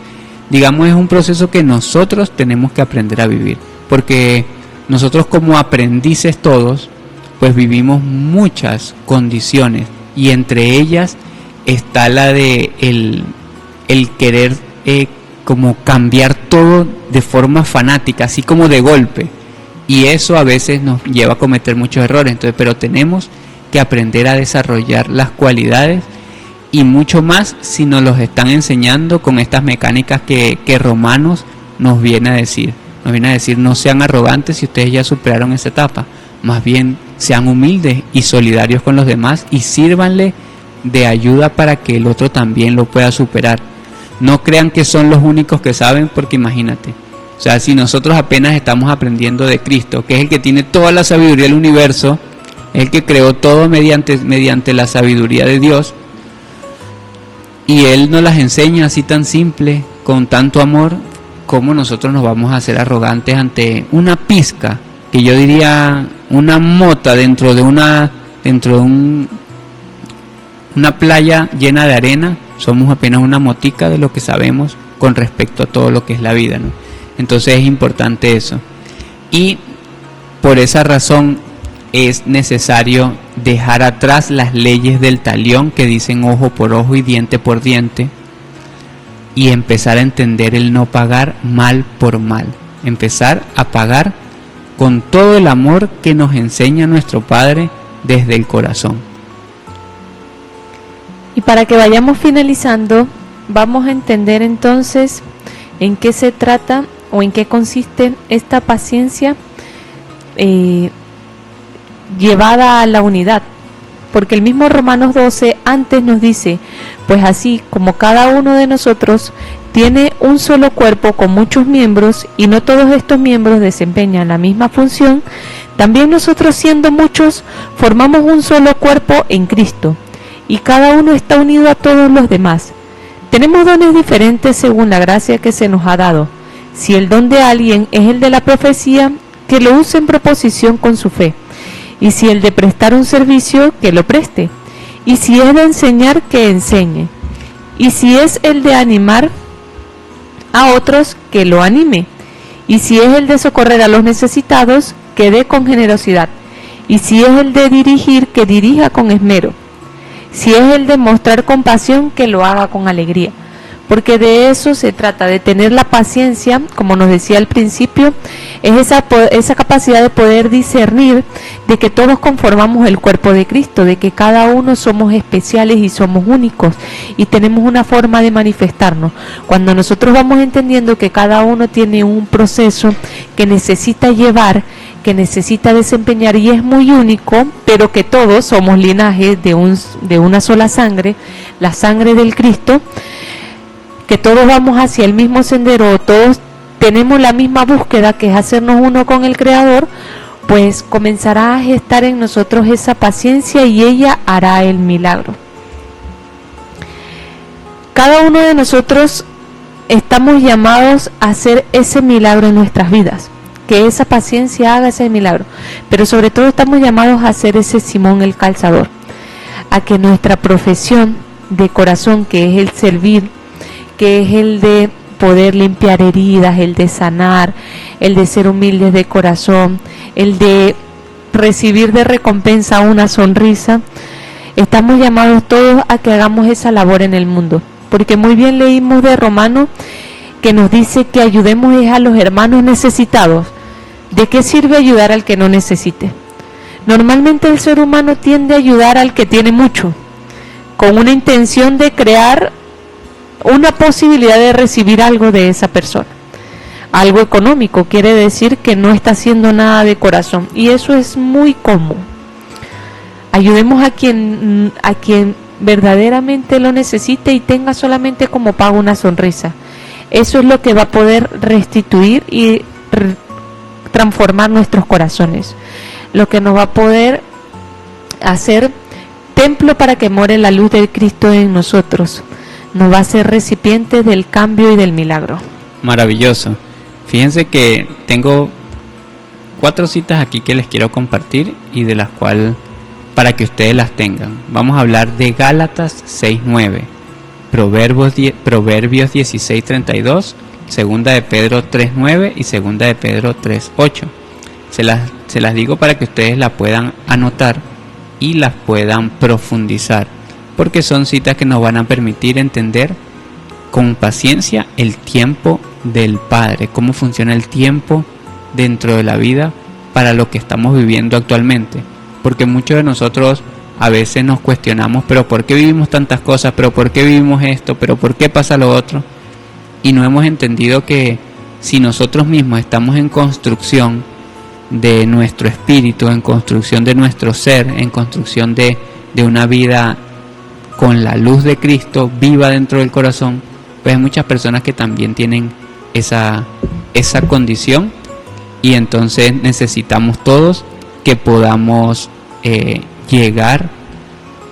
[SPEAKER 3] un proceso que nosotros tenemos que aprender a vivir, porque nosotros como aprendices todos, pues vivimos muchas condiciones, y entre ellas está la de el querer como cambiar todo de forma fanática, así como de golpe, y eso a veces nos lleva a cometer muchos errores. Entonces, pero tenemos que aprender a desarrollar las cualidades, y mucho más si nos los están enseñando con estas mecánicas que Romanos nos viene a decir. Nos viene a decir, no sean arrogantes si ustedes ya superaron esa etapa, más bien sean humildes y solidarios con los demás, y sírvanle de ayuda para que el otro también lo pueda superar. No crean que son los únicos que saben, porque imagínate, o sea, si nosotros apenas estamos aprendiendo de Cristo, que es el que tiene toda la sabiduría del universo, es el que creó todo mediante la sabiduría de Dios, y Él nos las enseña así tan simple, con tanto amor, ¿cómo nosotros nos vamos a hacer arrogantes ante una pizca, que yo diría una mota dentro de una playa llena de arena? Somos apenas una motica de lo que sabemos con respecto a todo lo que es la vida, ¿no? Entonces es importante eso, y por esa razón es necesario dejar atrás las leyes del talión que dicen ojo por ojo y diente por diente, y empezar a entender el no pagar mal por mal, empezar a pagar con todo el amor que nos enseña nuestro Padre desde el corazón.
[SPEAKER 2] Y para que vayamos finalizando, vamos a entender entonces en qué se trata o en qué consiste esta paciencia llevada a la unidad, porque el mismo Romanos 12 antes nos dice, pues así como cada uno de nosotros tiene un solo cuerpo con muchos miembros, y no todos estos miembros desempeñan la misma función, también nosotros, siendo muchos, formamos un solo cuerpo en Cristo, y cada uno está unido a todos los demás. Tenemos dones diferentes según la gracia que se nos ha dado. Si el don de alguien es el de la profecía, que lo use en proposición con su fe. Y si el de prestar un servicio, que lo preste. Y si es de enseñar, que enseñe. Y si es el de animar a otros, que lo anime. Y si es el de socorrer a los necesitados, que dé con generosidad. Y si es el de dirigir, que dirija con esmero. Si es el de mostrar compasión, que lo haga con alegría. Porque de eso se trata, de tener la paciencia, como nos decía al principio, es esa capacidad de poder discernir de que todos conformamos el cuerpo de Cristo, de que cada uno somos especiales y somos únicos, y tenemos una forma de manifestarnos. Cuando nosotros vamos entendiendo que cada uno tiene un proceso que necesita llevar, que necesita desempeñar, y es muy único, pero que todos somos linajes de una sola sangre, la sangre del Cristo, que todos vamos hacia el mismo sendero, todos tenemos la misma búsqueda, que es hacernos uno con el Creador, pues comenzará a gestar en nosotros esa paciencia, y ella hará el milagro. Cada uno de nosotros estamos llamados a hacer ese milagro en nuestras vidas, que esa paciencia haga ese milagro, pero sobre todo estamos llamados a hacer ese Simón el calzador, a que nuestra profesión de corazón, que es el servir, que es el de poder limpiar heridas, el de sanar, el de ser humildes de corazón, el de recibir de recompensa una sonrisa, estamos llamados todos a que hagamos esa labor en el mundo, porque muy bien leímos de Romanos que nos dice que ayudemos a los hermanos necesitados, ¿De qué sirve ayudar al que no necesite? Normalmente el ser humano tiende a ayudar al que tiene mucho, con una intención de crear una posibilidad de recibir algo de esa persona. Algo económico quiere decir que no está haciendo nada de corazón, y eso es muy común. Ayudemos a quien verdaderamente lo necesite y tenga solamente como pago una sonrisa. Eso es lo que va a poder restituir y transformar nuestros corazones, lo que nos va a poder hacer templo para que more la luz de Cristo en nosotros, nos va a ser recipientes del cambio y del milagro.
[SPEAKER 3] Maravilloso. Fíjense que tengo 4 citas aquí que les quiero compartir y de las cuales para que ustedes las tengan. Vamos a hablar de Gálatas 6:9, Proverbios 16:32, Segunda de Pedro 3:9 y Segunda de Pedro 3:8. Se las digo para que ustedes las puedan anotar y las puedan profundizar, porque son citas que nos van a permitir entender con paciencia el tiempo del Padre, cómo funciona el tiempo dentro de la vida para lo que estamos viviendo actualmente. Porque muchos de nosotros a veces nos cuestionamos, pero ¿por qué vivimos tantas cosas? ¿Pero por qué vivimos esto? ¿Pero por qué pasa lo otro? Y no hemos entendido que si nosotros mismos estamos en construcción de nuestro espíritu, en construcción de nuestro ser, en construcción de una vida con la luz de Cristo viva dentro del corazón, pues hay muchas personas que también tienen esa condición, y entonces necesitamos todos que podamos llegar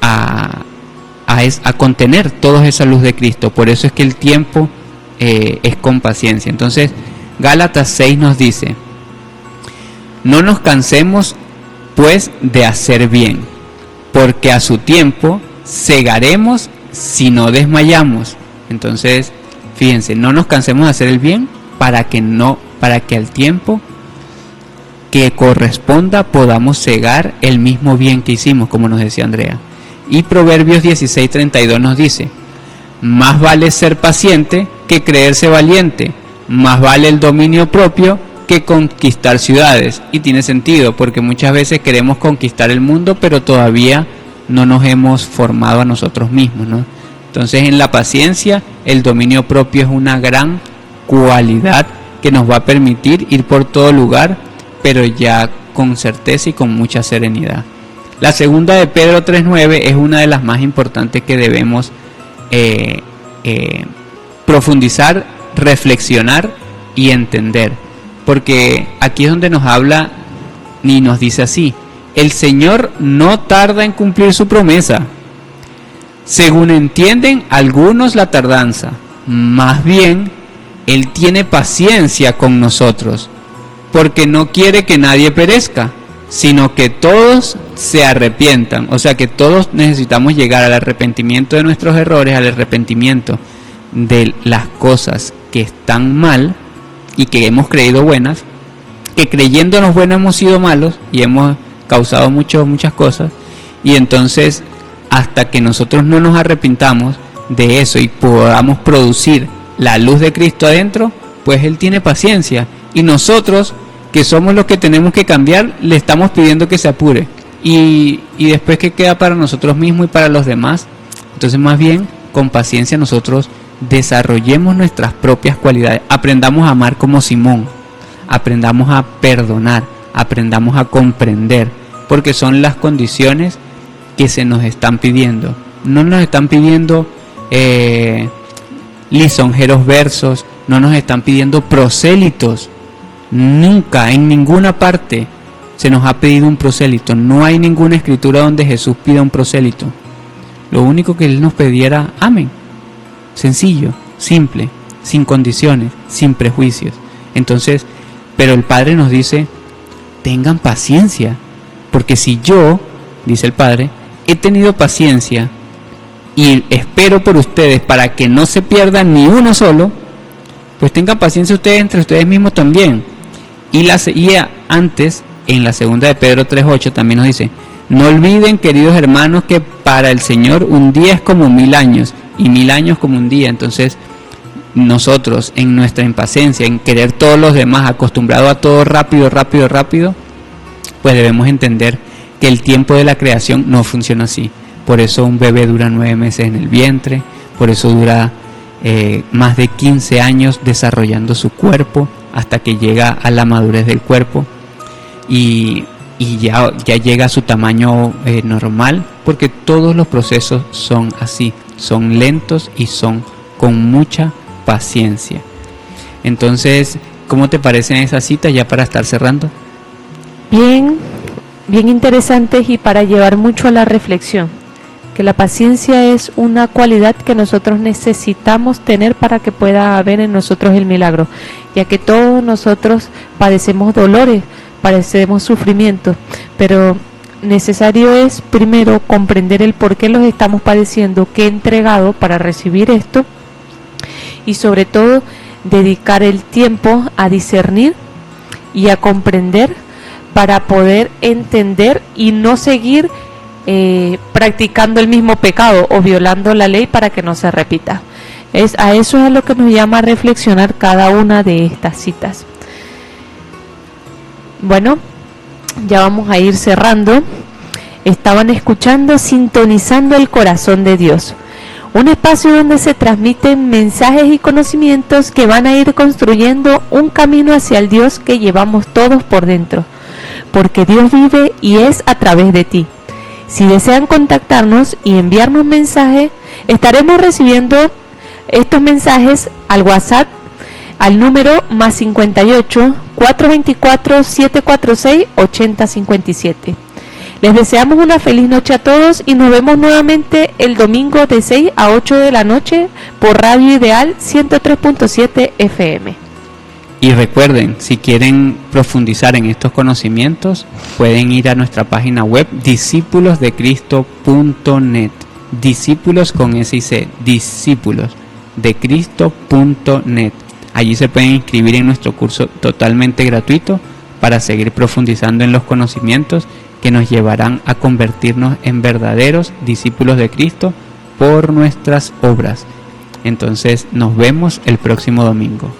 [SPEAKER 3] a contener toda esa luz de Cristo. Por eso es que el tiempo es con paciencia. Entonces Gálatas 6 nos dice: no nos cansemos pues de hacer bien, porque a su tiempo segaremos si no desmayamos. Entonces fíjense, no nos cansemos de hacer el bien para que al tiempo que corresponda podamos cegar el mismo bien que hicimos, como nos decía Andrea. Y Proverbios 16:32 nos dice: más vale ser paciente que creerse valiente, más vale el dominio propio que conquistar ciudades. Y tiene sentido, porque muchas veces queremos conquistar el mundo, pero todavía no nos hemos formado a nosotros mismos, ¿no? Entonces, en la paciencia, el dominio propio es una gran cualidad que nos va a permitir ir por todo lugar, pero ya con certeza y con mucha serenidad. La segunda de Pedro 3:9 es una de las más importantes que debemos profundizar, reflexionar y entender, porque aquí es donde nos habla y nos dice así: el Señor no tarda en cumplir su promesa, según entienden algunos la tardanza, más bien Él tiene paciencia con nosotros, porque no quiere que nadie perezca, sino que todos se arrepientan. O sea que todos necesitamos llegar al arrepentimiento de nuestros errores, al arrepentimiento de las cosas que están mal y que hemos creído buenas, que creyéndonos buenos hemos sido malos y hemos causado muchas cosas. Y entonces, hasta que nosotros no nos arrepintamos de eso y podamos producir la luz de Cristo adentro, pues Él tiene paciencia, y nosotros, que somos los que tenemos que cambiar, le estamos pidiendo que se apure, y después, ¿qué queda para nosotros mismos y para los demás? Entonces, más bien, con paciencia nosotros desarrollemos nuestras propias cualidades, aprendamos a amar como Simón, aprendamos a perdonar, aprendamos a comprender, porque son las condiciones que se nos están pidiendo. No nos están pidiendo lisonjeros versos, no nos están pidiendo prosélitos. Nunca, en ninguna parte se nos ha pedido un prosélito. No hay ninguna escritura donde Jesús pida un prosélito. Lo único que Él nos pidiera: amén. Sencillo, simple, sin condiciones, sin prejuicios. Entonces, pero el Padre nos dice: tengan paciencia, porque si yo, dice el Padre, he tenido paciencia y espero por ustedes para que no se pierdan ni uno solo, pues tengan paciencia ustedes entre ustedes mismos también. Y antes, en la segunda de Pedro 3:8 también nos dice: no olviden, queridos hermanos, que para el Señor un día es como 1000 años y 1000 años como un día. Entonces nosotros en nuestra impaciencia, en querer todos los demás, acostumbrados a todo rápido, pues debemos entender que el tiempo de la creación no funciona así. Por eso un bebé dura 9 meses en el vientre, por eso dura más de 15 años desarrollando su cuerpo hasta que llega a la madurez del cuerpo y ya llega a su tamaño normal, porque todos los procesos son así, son lentos y son con mucha paciencia. Entonces, ¿cómo te parecen esas citas ya para estar cerrando?
[SPEAKER 2] Bien interesantes y para llevar mucho a la reflexión, que la paciencia es una cualidad que nosotros necesitamos tener para que pueda haber en nosotros el milagro, ya que todos nosotros padecemos dolores, padecemos sufrimientos, pero necesario es primero comprender el por qué los estamos padeciendo, qué he entregado para recibir esto, y sobre todo dedicar el tiempo a discernir y a comprender para poder entender y no seguir practicando el mismo pecado o violando la ley para que no se repita. A eso es a lo que nos llama a reflexionar cada una de estas citas. Bueno, ya vamos a ir cerrando. Estaban escuchando Sintonizando el Corazón de Dios, un espacio donde se transmiten mensajes y conocimientos que van a ir construyendo un camino hacia el Dios que llevamos todos por dentro, porque Dios vive y es a través de ti. Si desean contactarnos y enviarnos mensajes, estaremos recibiendo estos mensajes al WhatsApp al número +58 424 746 8057. Les deseamos una feliz noche a todos y nos vemos nuevamente el domingo de 6 a 8 de la noche por Radio Ideal 103.7 FM.
[SPEAKER 3] Y recuerden, si quieren profundizar en estos conocimientos, pueden ir a nuestra página web discipulosdecristo.net. Discípulos con S y C, discípulosdecristo.net. Allí se pueden inscribir en nuestro curso totalmente gratuito para seguir profundizando en los conocimientos que nos llevarán a convertirnos en verdaderos discípulos de Cristo por nuestras obras. Entonces nos vemos el próximo domingo.